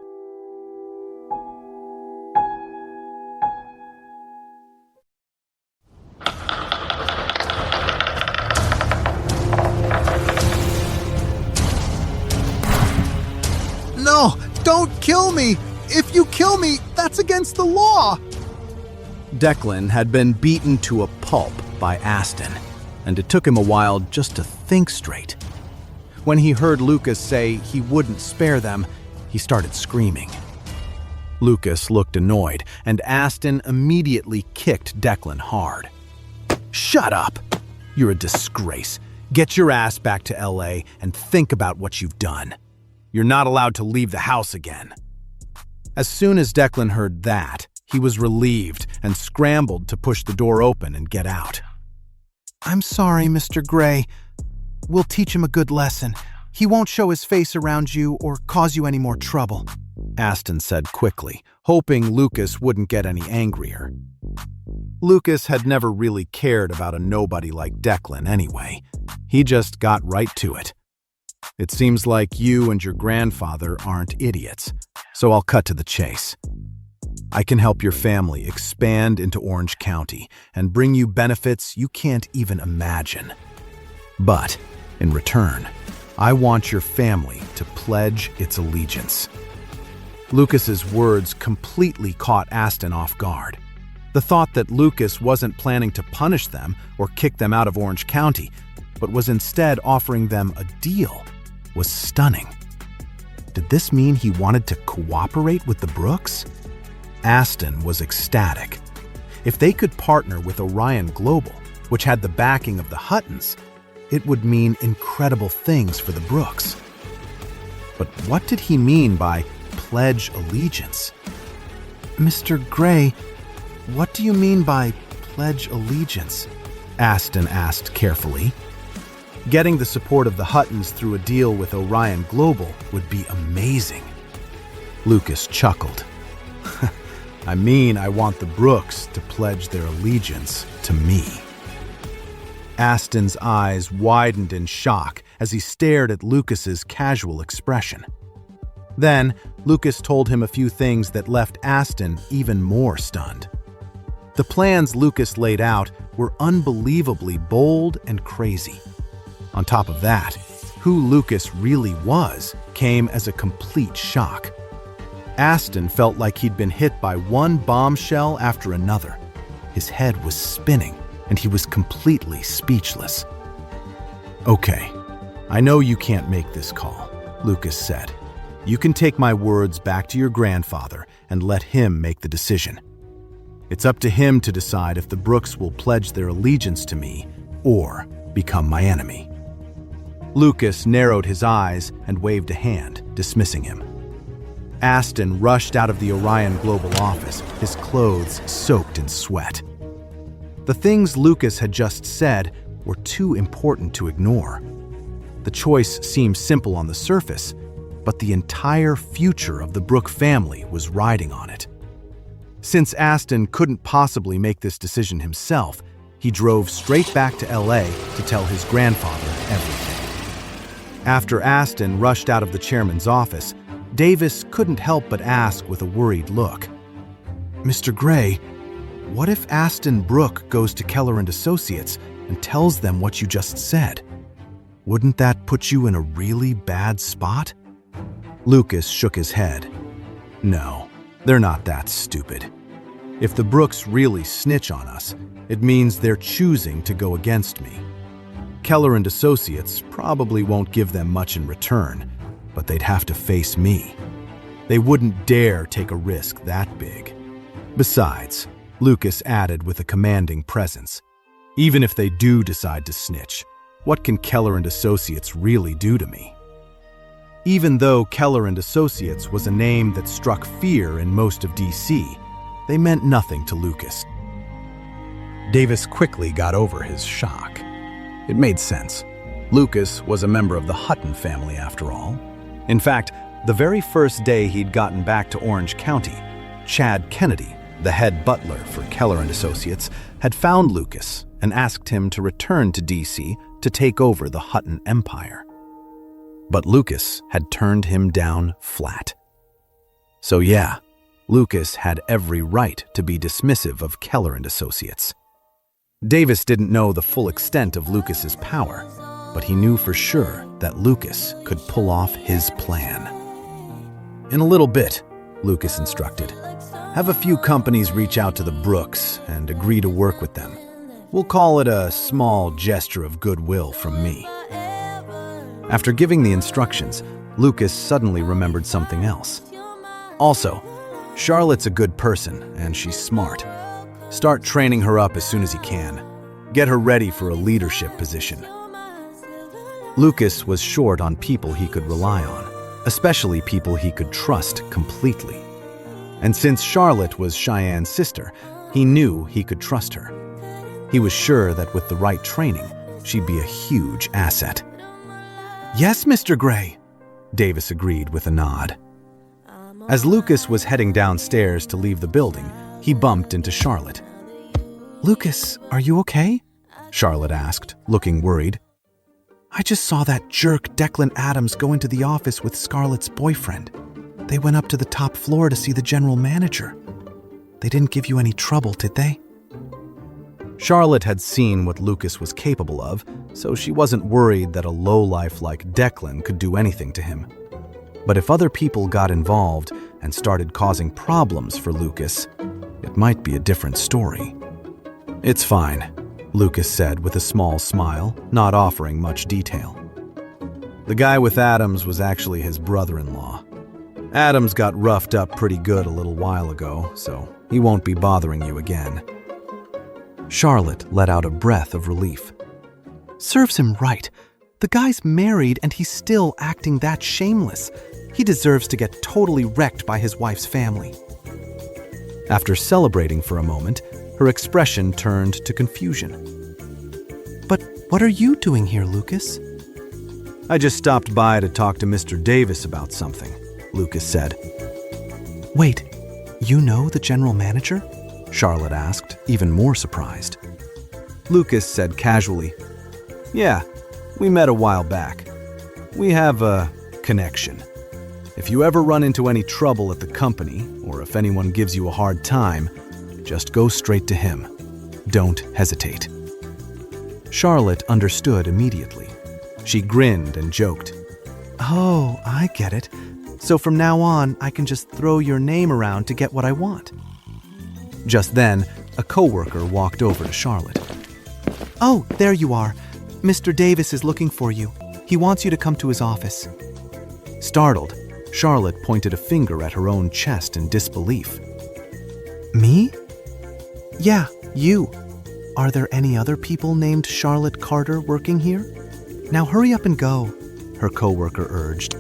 No, don't kill me! If you kill me, that's against the law! Declan had been beaten to a pulp by Aston, and it took him a while just to think straight. When he heard Lucas say he wouldn't spare them, he started screaming. Lucas looked annoyed, and Aston immediately kicked Declan hard. "Shut up! You're a disgrace. Get your ass back to LA and think about what you've done. You're not allowed to leave the house again." As soon as Declan heard that, he was relieved and scrambled to push the door open and get out. I'm sorry, Mr. Gray. We'll teach him a good lesson. He won't show his face around you or cause you any more trouble, Aston said quickly, hoping Lucas wouldn't get any angrier. Lucas had never really cared about a nobody like Declan anyway. He just got right to it. "It seems like you and your grandfather aren't idiots, so I'll cut to the chase. I can help your family expand into Orange County and bring you benefits you can't even imagine. But, in return, I want your family to pledge its allegiance." Lucas's words completely caught Aston off guard. The thought that Lucas wasn't planning to punish them or kick them out of Orange County, but was instead offering them a deal, was stunning. Did this mean he wanted to cooperate with the Brooks? Aston was ecstatic. If they could partner with Orion Global, which had the backing of the Huttons, it would mean incredible things for the Brooks. But what did he mean by pledge allegiance? "Mr. Gray, what do you mean by pledge allegiance?" Aston asked carefully. Getting the support of the Huttons through a deal with Orion Global would be amazing. Lucas chuckled. "I mean, I want the Brooks to pledge their allegiance to me." Aston's eyes widened in shock as he stared at Lucas's casual expression. Then, Lucas told him a few things that left Aston even more stunned. The plans Lucas laid out were unbelievably bold and crazy. On top of that, Who Lucas really was came as a complete shock. Aston felt like he'd been hit by one bombshell after another. His head was spinning, and he was completely speechless. "Okay, I know you can't make this call," Lucas said. "You can take my words back to your grandfather and let him make the decision. It's up to him to decide if the Brooks will pledge their allegiance to me or become my enemy." Lucas narrowed his eyes and waved a hand, dismissing him. Aston rushed out of the Orion Global office, his clothes soaked in sweat. The things Lucas had just said were too important to ignore. The choice seemed simple on the surface, but the entire future of the Brooke family was riding on it. Since Aston couldn't possibly make this decision himself, he drove straight back to LA to tell his grandfather everything. After Aston rushed out of the chairman's office, Davis couldn't help but ask with a worried look, "Mr. Gray, what if Aston Brooke goes to Keller and Associates and tells them what you just said? Wouldn't that put you in a really bad spot?" Lucas shook his head. "No, they're not that stupid. If the Brooks really snitch on us, it means they're choosing to go against me. Keller and Associates probably won't give them much in return, but they'd have to face me. They wouldn't dare take a risk that big. Besides," Lucas added with a commanding presence, "even if they do decide to snitch, what can Keller and Associates really do to me?" Even though Keller and Associates was a name that struck fear in most of DC, they meant nothing to Lucas. Davis quickly got over his shock. It made sense. Lucas was a member of the Hutton family after all. In fact, the very first day he'd gotten back to Orange County, Chad Kennedy, the head butler for Keller and Associates, had found Lucas and asked him to return to DC to take over the Hutton empire. But Lucas had turned him down flat. So yeah, Lucas had every right to be dismissive of Keller and Associates. Davis didn't know the full extent of Lucas's power, but he knew for sure that Lucas could pull off his plan. "In a little bit," Lucas instructed, "have a few companies reach out to the Brooks and agree to work with them. We'll call it a small gesture of goodwill from me." After giving the instructions, Lucas suddenly remembered something else. "Also, Charlotte's a good person and she's smart. Start training her up as soon as you can. Get her ready for a leadership position." Lucas was short on people he could rely on, especially people he could trust completely. And since Charlotte was Cheyenne's sister, he knew he could trust her. He was sure that with the right training, she'd be a huge asset. "Yes, Mr. Gray," Davis agreed with a nod. As Lucas was heading downstairs to leave the building, he bumped into Charlotte. "Lucas, are you okay?" Charlotte asked, looking worried. "I just saw that jerk Declan Adams go into the office with Scarlett's boyfriend. They went up to the top floor to see the general manager. They didn't give you any trouble, did they?" Charlotte had seen what Lucas was capable of, so she wasn't worried that a lowlife like Declan could do anything to him. But if other people got involved and started causing problems for Lucas, it might be a different story. "It's fine," Lucas said with a small smile, not offering much detail. "The guy with Adams was actually his brother-in-law. Adams got roughed up pretty good a little while ago, so he won't be bothering you again." Charlotte let out a breath of relief. "Serves him right. The guy's married and he's still acting that shameless. He deserves to get totally wrecked by his wife's family." After celebrating for a moment, her expression turned to confusion. "But what are you doing here, Lucas?" "I just stopped by to talk to Mr. Davis about something," Lucas said. "Wait, you know the general manager?" Charlotte asked, even more surprised. Lucas said casually, "Yeah, we met a while back. We have a connection. If you ever run into any trouble at the company, or if anyone gives you a hard time, just go straight to him. Don't hesitate." Charlotte understood immediately. She grinned and joked. Oh, I get it. So from now on, I can just throw your name around to get what I want. Just then, a coworker walked over to Charlotte. Oh, there you are. Mr. Davis is looking for you. He wants you to come to his office. Startled, Charlotte pointed a finger at her own chest in disbelief. Me? Yeah, you. Are there any other people named Charlotte Carter working here? Now hurry up and go, her coworker urged.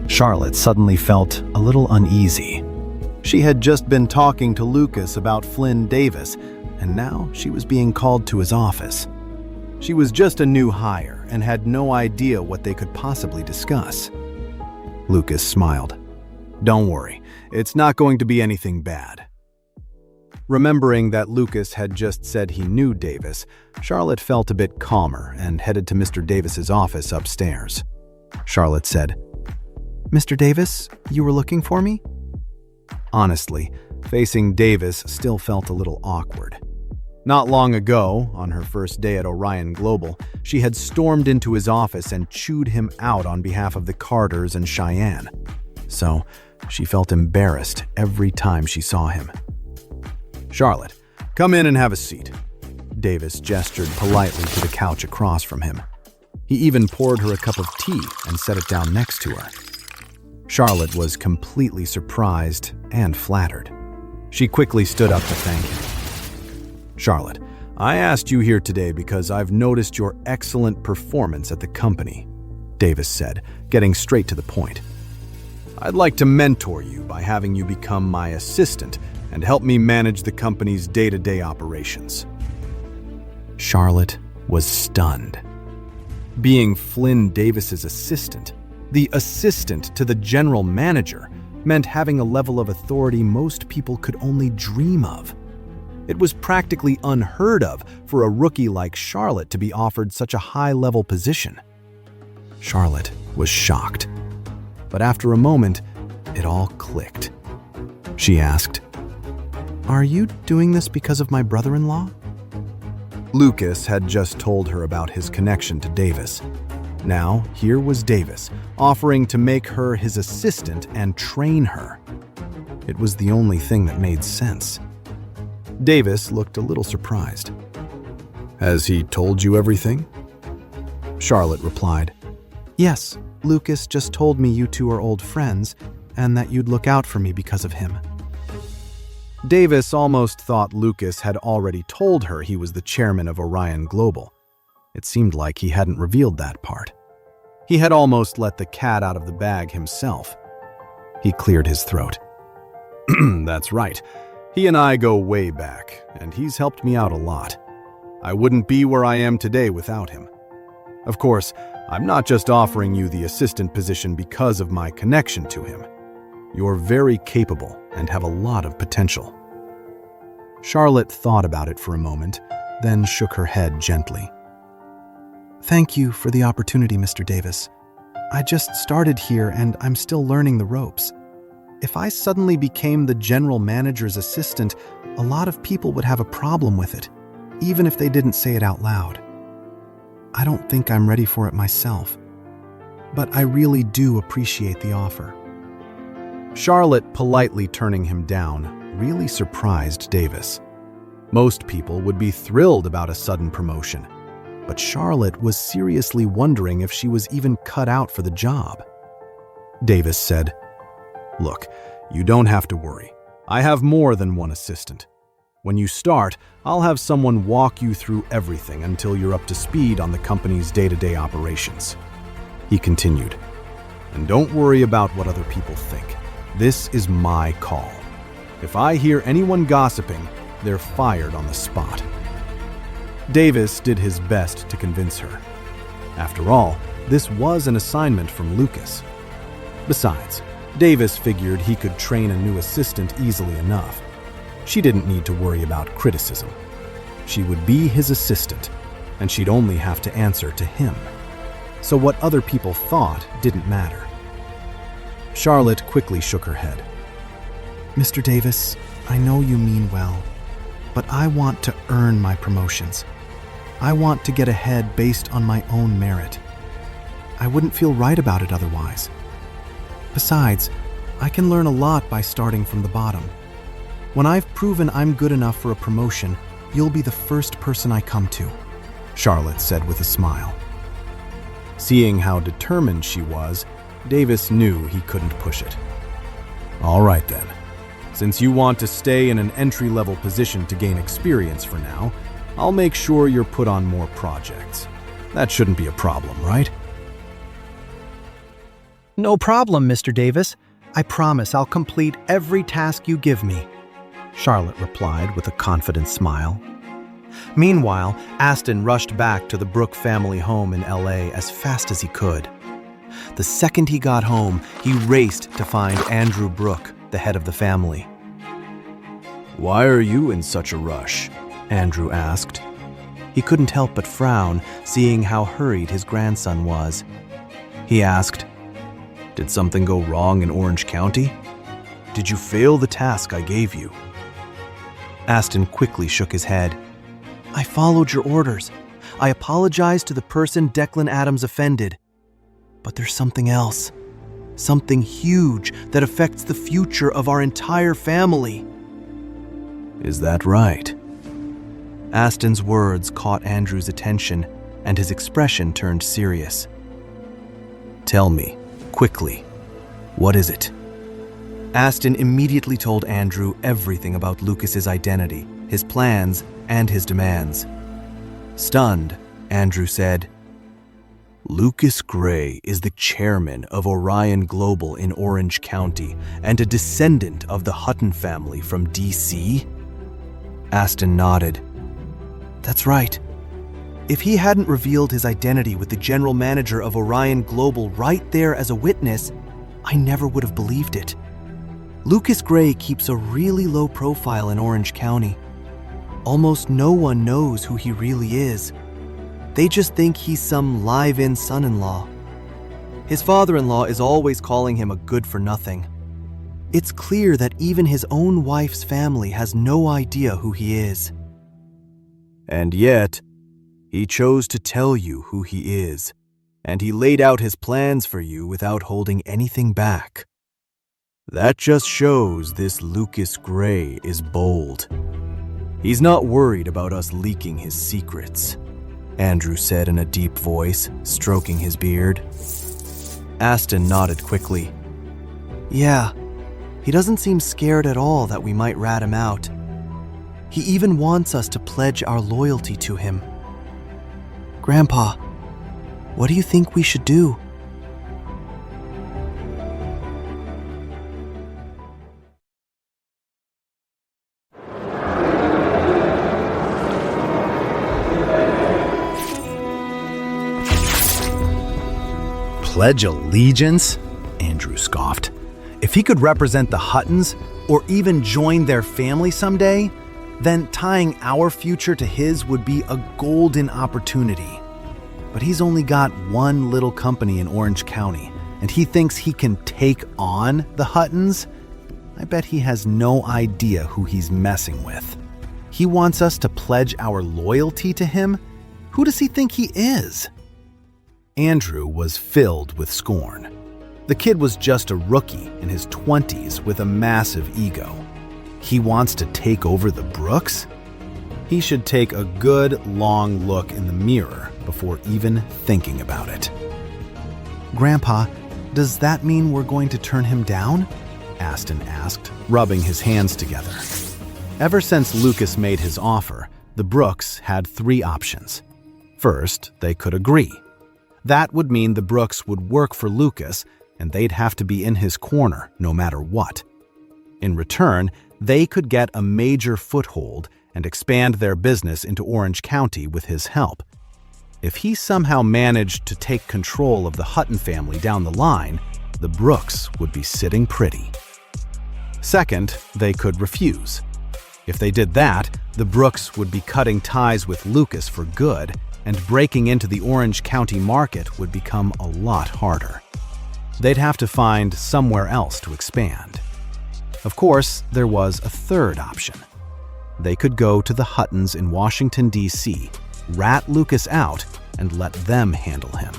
Charlotte suddenly felt a little uneasy. She had just been talking to Lucas about Flynn Davis, and now she was being called to his office. She was just a new hire and had no idea what they could possibly discuss. Lucas smiled. "Don't worry, it's not going to be anything bad." Remembering that Lucas had just said he knew Davis, Charlotte felt a bit calmer and headed to Mr. Davis's office upstairs. Charlotte said, Mr. Davis, you were looking for me? Honestly, facing Davis still felt a little awkward. Not long ago, on her first day at Orion Global, she had stormed into his office and chewed him out on behalf of the Carters and Cheyenne. So, she felt embarrassed every time she saw him. "Charlotte, come in and have a seat." Davis gestured politely to the couch across from him. He even poured her a cup of tea and set it down next to her. Charlotte was completely surprised and flattered. She quickly stood up to thank him. "Charlotte, I asked you here today because I've noticed your excellent performance at the company," Davis said, getting straight to the point. "I'd like to mentor you by having you become my assistant and help me manage the company's day-to-day operations." Charlotte was stunned. Being Flynn Davis's assistant, the assistant to the general manager, meant having a level of authority most people could only dream of. It was practically unheard of for a rookie like Charlotte to be offered such a high-level position. Charlotte was shocked. But after a moment, it all clicked. She asked, "Are you doing this because of my brother-in-law?" Lucas had just told her about his connection to Davis. Now, here was Davis, offering to make her his assistant and train her. It was the only thing that made sense. Davis looked a little surprised. "Has he told you everything?" Charlotte replied, "Yes, Lucas just told me you two are old friends and that you'd look out for me because of him." Davis almost thought Lucas had already told her he was the chairman of Orion Global. It seemed like he hadn't revealed that part. He had almost let the cat out of the bag himself. He cleared his throat. "That's right. He and I go way back, and he's helped me out a lot. I wouldn't be where I am today without him. Of course, I'm not just offering you the assistant position because of my connection to him. You're very capable and have a lot of potential." Charlotte thought about it for a moment, then shook her head gently. "Thank you for the opportunity, Mr. Davis. I just started here and I'm still learning the ropes. If I suddenly became the general manager's assistant, a lot of people would have a problem with it, even if they didn't say it out loud. I don't think I'm ready for it myself, but I really do appreciate the offer." Charlotte politely turning him down really surprised Davis. Most people would be thrilled about a sudden promotion, but Charlotte was seriously wondering if she was even cut out for the job. Davis said, "Look, you don't have to worry. I have more than one assistant. When you start, I'll have someone walk you through everything until you're up to speed on the company's day-to-day operations." He continued, "And don't worry about what other people think. This is my call. If I hear anyone gossiping, they're fired on the spot." Davis did his best to convince her. After all, this was an assignment from Lucas. Besides, Davis figured he could train a new assistant easily enough. She didn't need to worry about criticism. She would be his assistant, and she'd only have to answer to him. so what other people thought didn't matter. Charlotte quickly shook her head. Mr. Davis, I know you mean well, but I want to earn my promotions. I want to get ahead based on my own merit. I wouldn't feel right about it otherwise. Besides, I can learn a lot by starting from the bottom. When I've proven I'm good enough for a promotion, you'll be the first person I come to, Charlotte said with a smile. Seeing how determined she was, Davis knew he couldn't push it. All right then. Since you want to stay in an entry-level position to gain experience for now, I'll make sure you're put on more projects. That shouldn't be a problem, right? No problem, Mr. Davis. I promise I'll complete every task you give me, Charlotte replied with a confident smile. Meanwhile, Aston rushed back to the Brooke family home in LA as fast as he could. The second he got home, he raced to find Andrew Brooke, the head of the family. Why are you in such a rush? Andrew asked. He couldn't help but frown, seeing how hurried his grandson was. He asked, Did something go wrong in Orange County? Did you fail the task I gave you? Aston quickly shook his head. I followed your orders. I apologized to the person Declan Adams offended. But there's something else. Something huge that affects the future of our entire family. Is that right? Aston's words caught Andrew's attention, and his expression turned serious. Tell me, quickly, what is it? Aston immediately told Andrew everything about Lucas's identity, his plans, and his demands. Stunned, Andrew said, Lucas Gray is the chairman of Orion Global in Orange County and a descendant of the Hutton family from D.C.? Aston nodded. That's right. If he hadn't revealed his identity with the general manager of Orion Global right there as a witness, I never would have believed it. Lucas Gray keeps a really low profile in Orange County. Almost no one knows who he really is. They just think he's some live-in son-in-law. His father-in-law is always calling him a good-for-nothing. It's clear that even his own wife's family has no idea who he is. And yet, he chose to tell you who he is, and he laid out his plans for you without holding anything back. That just shows this Lucas Gray is bold. He's not worried about us leaking his secrets, Andrew said in a deep voice, stroking his beard. Aston nodded quickly. Yeah, he doesn't seem scared at all that we might rat him out. He even wants us to pledge our loyalty to him. Grandpa, what do you think we should do? Pledge allegiance? Andrew scoffed. If he could represent the Huttons, or even join their family someday, then tying our future to his would be a golden opportunity. But he's only got one little company in Orange County, and he thinks he can take on the Huttons? I bet he has no idea who he's messing with. He wants us to pledge our loyalty to him? Who does he think he is? Andrew was filled with scorn. The kid was just a rookie in his 20s with a massive ego. He wants to take over the Brookes? He should take a good, long look in the mirror before even thinking about it. Grandpa, does that mean we're going to turn him down? Aston asked, rubbing his hands together. Ever since Lucas made his offer, the Brookes had three options. First, they could agree. That would mean the Brookes would work for Lucas, and they'd have to be in his corner no matter what. In return, they could get a major foothold and expand their business into Orange County with his help. If he somehow managed to take control of the Hutton family down the line, the Brookes would be sitting pretty. Second, they could refuse. If they did that, the Brookes would be cutting ties with Lucas for good, and breaking into the Orange County market would become a lot harder. They'd have to find somewhere else to expand. Of course, there was a third option. They could go to the Huttons in Washington, D.C., rat Lucas out, and let them handle him.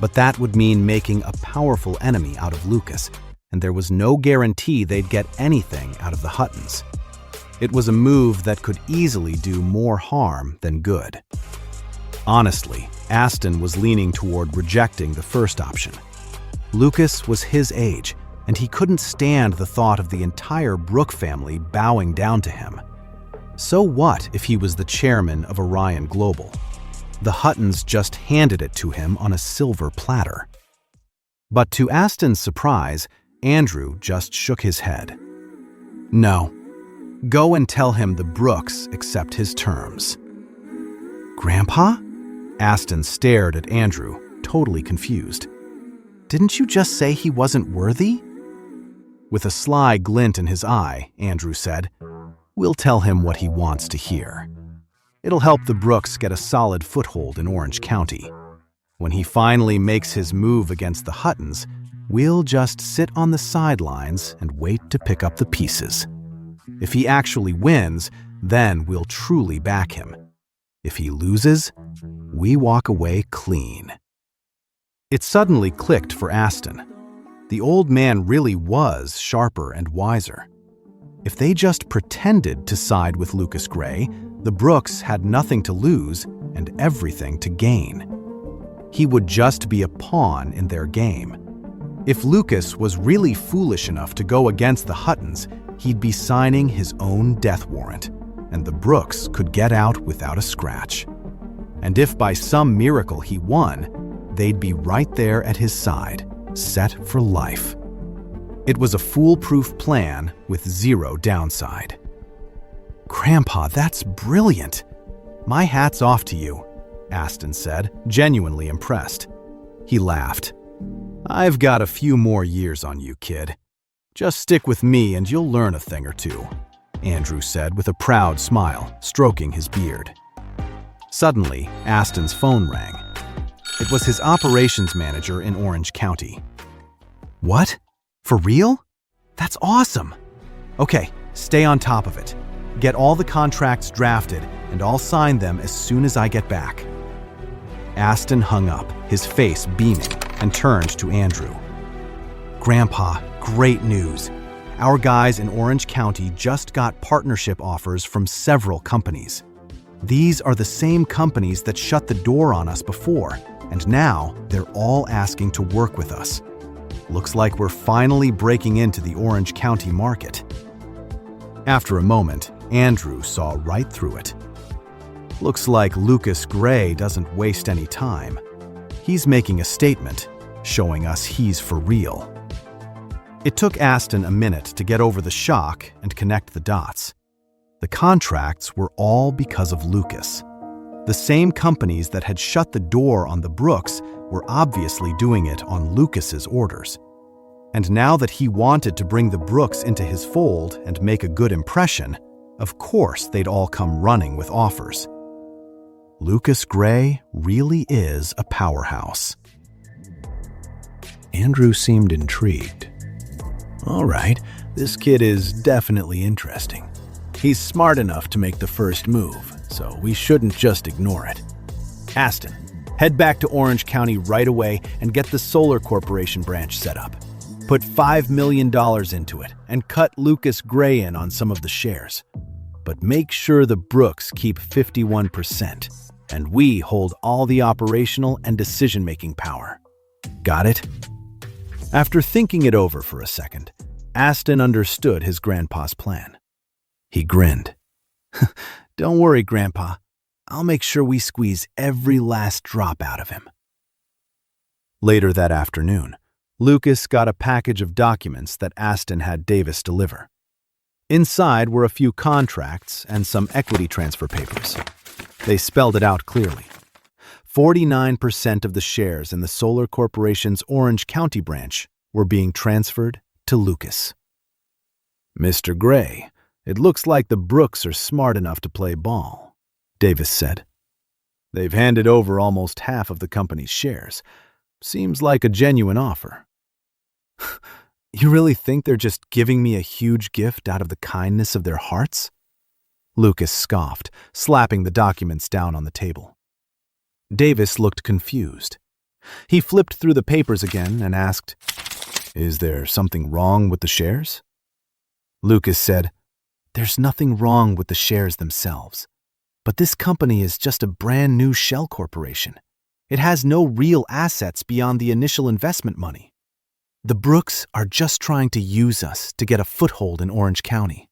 But that would mean making a powerful enemy out of Lucas, and there was no guarantee they'd get anything out of the Huttons. It was a move that could easily do more harm than good. Honestly, Aston was leaning toward rejecting the first option. Lucas was his age, and he couldn't stand the thought of the entire Brooke family bowing down to him. So what if he was the chairman of Orion Global? The Huttons just handed it to him on a silver platter. But to Aston's surprise, Andrew just shook his head. No. Go and tell him the Brookes accept his terms. Grandpa? Aston stared at Andrew, totally confused. Didn't you just say he wasn't worthy? With a sly glint in his eye, Andrew said, We'll tell him what he wants to hear. It'll help the Brookes get a solid foothold in Orange County. When he finally makes his move against the Huttons, we'll just sit on the sidelines and wait to pick up the pieces. If he actually wins, then we'll truly back him. If he loses, we walk away clean. It suddenly clicked for Aston. The old man really was sharper and wiser. If they just pretended to side with Lucas Gray, the Brookes had nothing to lose and everything to gain. He would just be a pawn in their game. If Lucas was really foolish enough to go against the Huttons, he'd be signing his own death warrant, and the Brookes could get out without a scratch. And if by some miracle he won, they'd be right there at his side, set for life. It was a foolproof plan with zero downside. Grandpa, that's brilliant. My hat's off to you, Aston said, genuinely impressed. He laughed. I've got a few more years on you, kid. Just stick with me and you'll learn a thing or two, Andrew said with a proud smile, stroking his beard. Suddenly, Aston's phone rang. It was his operations manager in Orange County. What? For real? That's awesome. Okay, stay on top of it. Get all the contracts drafted, and I'll sign them as soon as I get back. Aston hung up, his face beaming, and turned to Andrew. Grandpa, great news. Our guys in Orange County just got partnership offers from several companies. These are the same companies that shut the door on us before, and now they're all asking to work with us. Looks like we're finally breaking into the Orange County market. After a moment, Andrew saw right through it. Looks like Lucas Gray doesn't waste any time. He's making a statement, showing us he's for real. It took Aston a minute to get over the shock and connect the dots. The contracts were all because of Lucas. The same companies that had shut the door on the Brookes were obviously doing it on Lucas's orders. And now that he wanted to bring the Brookes into his fold and make a good impression, of course they'd all come running with offers. Lucas Gray really is a powerhouse. Andrew seemed intrigued. All right, this kid is definitely interesting. He's smart enough to make the first move, so we shouldn't just ignore it. Aston, head back to Orange County right away and get the Solar Corporation branch set up. Put $5 million into it and cut Lucas Gray in on some of the shares. But make sure the Brookes keep 51%, and we hold all the operational and decision-making power. Got it? After thinking it over for a second, Aston understood his grandpa's plan. He grinned. Don't worry, Grandpa. I'll make sure we squeeze every last drop out of him. Later that afternoon, Lucas got a package of documents that Aston had Davis deliver. Inside were a few contracts and some equity transfer papers. They spelled it out clearly. 49% of the shares in the Solar Corporation's Orange County branch were being transferred to Lucas. Mr. Gray, it looks like the Brookes are smart enough to play ball, Davis said. They've handed over almost half of the company's shares. Seems like a genuine offer. You really think they're just giving me a huge gift out of the kindness of their hearts? Lucas scoffed, slapping the documents down on the table. Davis looked confused. He flipped through the papers again and asked, "Is there something wrong with the shares?" Lucas said, "There's nothing wrong with the shares themselves. But this company is just a brand new shell corporation. It has no real assets beyond the initial investment money. The Brooks are just trying to use us to get a foothold in Orange County."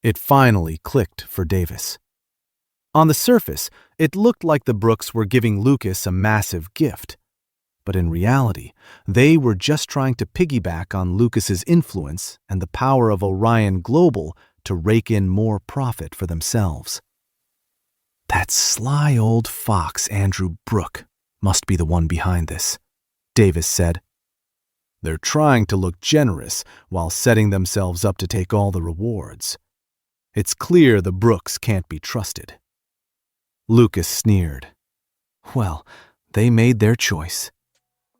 It finally clicked for Davis. On the surface, it looked like the Brooks were giving Lucas a massive gift. But in reality, they were just trying to piggyback on Lucas's influence and the power of Orion Global to rake in more profit for themselves. That sly old fox Andrew Brooke must be the one behind this, Davis said. They're trying to look generous while setting themselves up to take all the rewards. It's clear the Brooks can't be trusted. Lucas sneered. Well, they made their choice.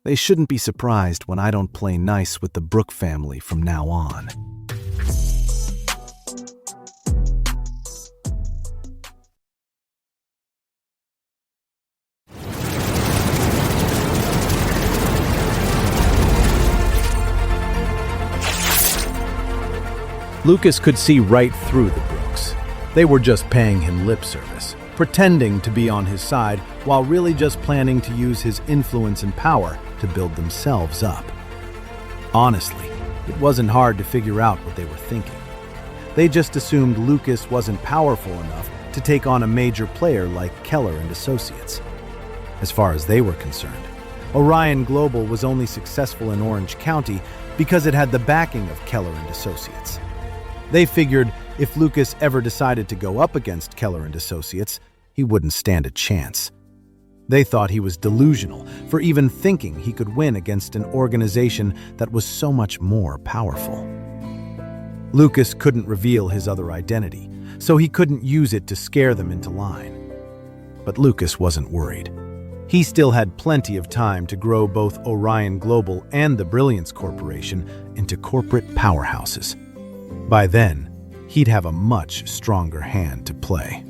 They shouldn't be surprised when I don't play nice with the Brooke family from now on. Lucas could see right through the Brooks. They were just paying him lip service, pretending to be on his side while really just planning to use his influence and power to build themselves up. Honestly, it wasn't hard to figure out what they were thinking. They just assumed Lucas wasn't powerful enough to take on a major player like Keller and Associates. As far as they were concerned, Orion Global was only successful in Orange County because it had the backing of Keller and Associates. They figured if Lucas ever decided to go up against Keller and Associates, he wouldn't stand a chance. They thought he was delusional for even thinking he could win against an organization that was so much more powerful. Lucas couldn't reveal his other identity, so he couldn't use it to scare them into line. But Lucas wasn't worried. He still had plenty of time to grow both Orion Global and the Brilliance Corporation into corporate powerhouses. By then, he'd have a much stronger hand to play.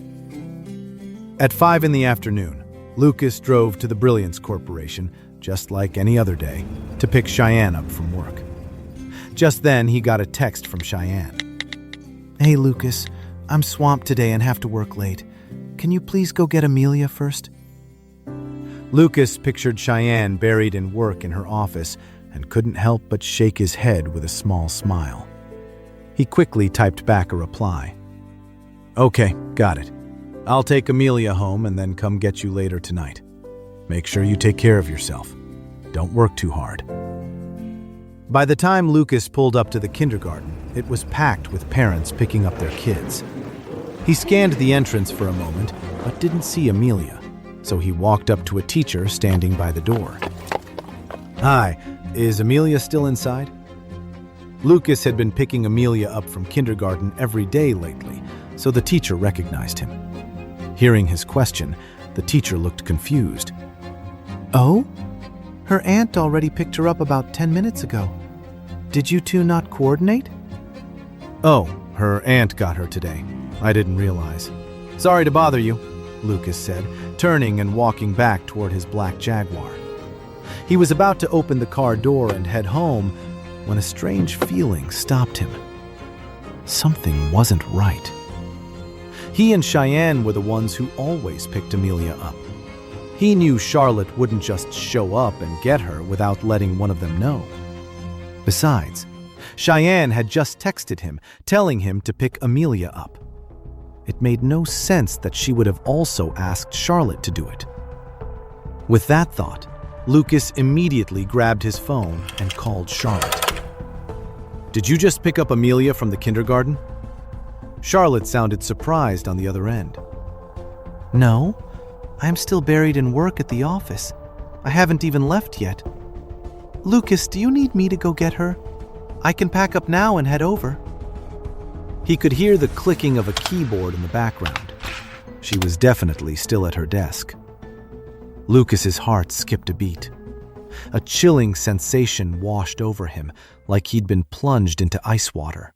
At 5 in the afternoon, Lucas drove to the Brilliance Corporation, just like any other day, to pick Cheyenne up from work. Just then, he got a text from Cheyenne. "Hey, Lucas, I'm swamped today and have to work late. Can you please go get Amelia first?" Lucas pictured Cheyenne buried in work in her office and couldn't help but shake his head with a small smile. He quickly typed back a reply. "Okay, got it. I'll take Amelia home and then come get you later tonight. Make sure you take care of yourself. Don't work too hard." By the time Lucas pulled up to the kindergarten, it was packed with parents picking up their kids. He scanned the entrance for a moment, but didn't see Amelia, so he walked up to a teacher standing by the door. "Hi, is Amelia still inside?" Lucas had been picking Amelia up from kindergarten every day lately, so the teacher recognized him. Hearing his question, the teacher looked confused. "Oh? Her aunt already picked her up about 10 minutes ago. Did you two not coordinate?" "Oh, her aunt got her today. I didn't realize. Sorry to bother you," Lucas said, turning and walking back toward his black Jaguar. He was about to open the car door and head home when a strange feeling stopped him. Something wasn't right. He and Cheyenne were the ones who always picked Amelia up. He knew Charlotte wouldn't just show up and get her without letting one of them know. Besides, Cheyenne had just texted him, telling him to pick Amelia up. It made no sense that she would have also asked Charlotte to do it. With that thought, Lucas immediately grabbed his phone and called Charlotte. "Did you just pick up Amelia from the kindergarten?" Charlotte sounded surprised on the other end. "No, I'm still buried in work at the office. I haven't even left yet. Lucas, do you need me to go get her? I can pack up now and head over." He could hear the clicking of a keyboard in the background. She was definitely still at her desk. Lucas's heart skipped a beat. A chilling sensation washed over him, like he'd been plunged into ice water.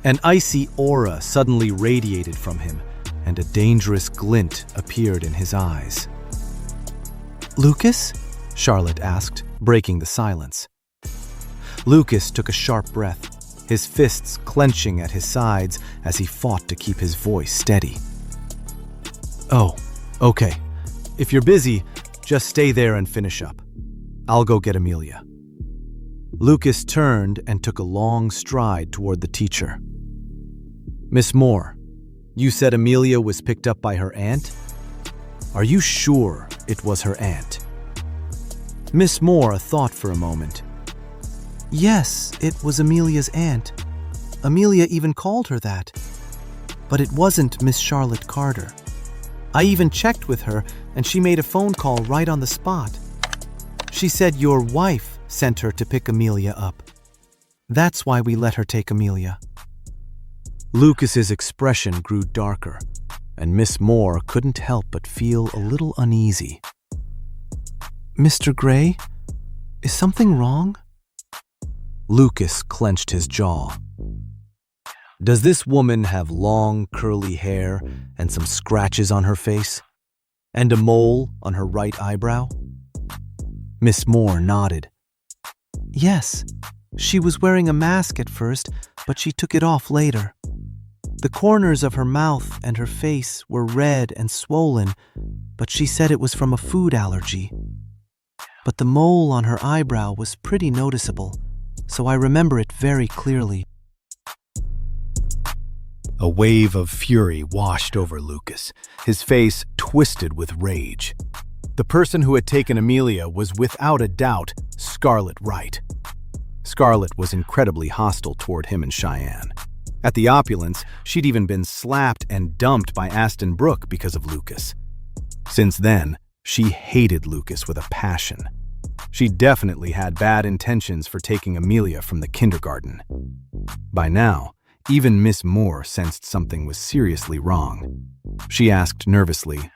An icy aura suddenly radiated from him, and a dangerous glint appeared in his eyes. "Lucas?" Charlotte asked, breaking the silence. Lucas took a sharp breath, his fists clenching at his sides as he fought to keep his voice steady. "Oh, okay. If you're busy, just stay there and finish up. I'll go get Amelia." Lucas turned and took a long stride toward the teacher. "Miss Moore, you said Amelia was picked up by her aunt? Are you sure it was her aunt?" Miss Moore thought for a moment. "Yes, it was Amelia's aunt. Amelia even called her that. But it wasn't Miss Charlotte Carter. I even checked with her, and she made a phone call right on the spot. She said your wife sent her to pick Amelia up. That's why we let her take Amelia." Lucas's expression grew darker, and Miss Moore couldn't help but feel a little uneasy. "Mr. Gray, is something wrong?" Lucas clenched his jaw. "Does this woman have long, curly hair and some scratches on her face? And a mole on her right eyebrow?" Miss Moore nodded. "Yes, she was wearing a mask at first, but she took it off later. The corners of her mouth and her face were red and swollen, but she said it was from a food allergy. But the mole on her eyebrow was pretty noticeable, so I remember it very clearly." A wave of fury washed over Lucas, his face twisted with rage. The person who had taken Amelia was without a doubt Scarlett Wright. Scarlett was incredibly hostile toward him and Cheyenne. At the opulence, she'd even been slapped and dumped by Aston Brooke because of Lucas. Since then, she hated Lucas with a passion. She definitely had bad intentions for taking Amelia from the kindergarten. By now, even Miss Moore sensed something was seriously wrong. She asked nervously,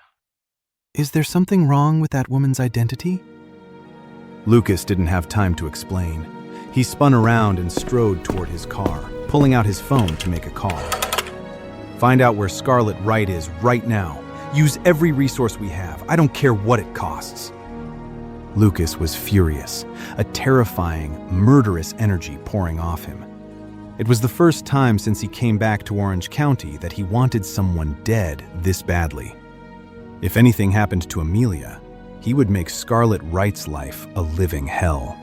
"Is there something wrong with that woman's identity?" Lucas didn't have time to explain. He spun around and strode toward his car, pulling out his phone to make a call. "Find out where Scarlett Wright is right now. Use every resource we have. I don't care what it costs." Lucas was furious, a terrifying, murderous energy pouring off him. It was the first time since he came back to Orange County that he wanted someone dead this badly. If anything happened to Amelia, he would make Scarlett Wright's life a living hell.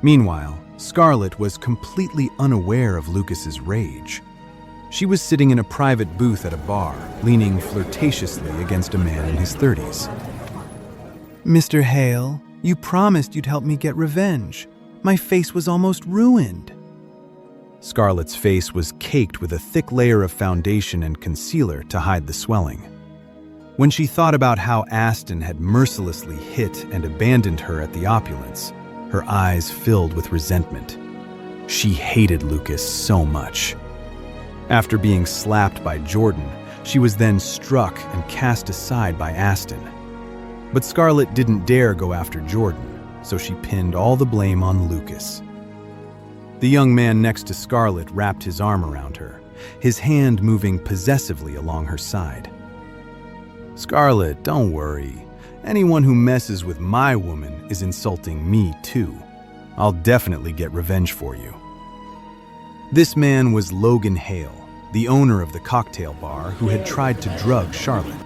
Meanwhile, Scarlett was completely unaware of Lucas's rage. She was sitting in a private booth at a bar, leaning flirtatiously against a man in his 30s. "Mr. Hale, you promised you'd help me get revenge. My face was almost ruined." Scarlett's face was caked with a thick layer of foundation and concealer to hide the swelling. When she thought about how Aston had mercilessly hit and abandoned her at the opulence, her eyes filled with resentment. She hated Lucas so much. After being slapped by Jordan, she was then struck and cast aside by Aston. But Scarlett didn't dare go after Jordan, so she pinned all the blame on Lucas. The young man next to Scarlett wrapped his arm around her, his hand moving possessively along her side. "Scarlett, don't worry. Anyone who messes with my woman is insulting me too. I'll definitely get revenge for you." This man was Logan Hale, the owner of the cocktail bar who had tried to drug Charlotte.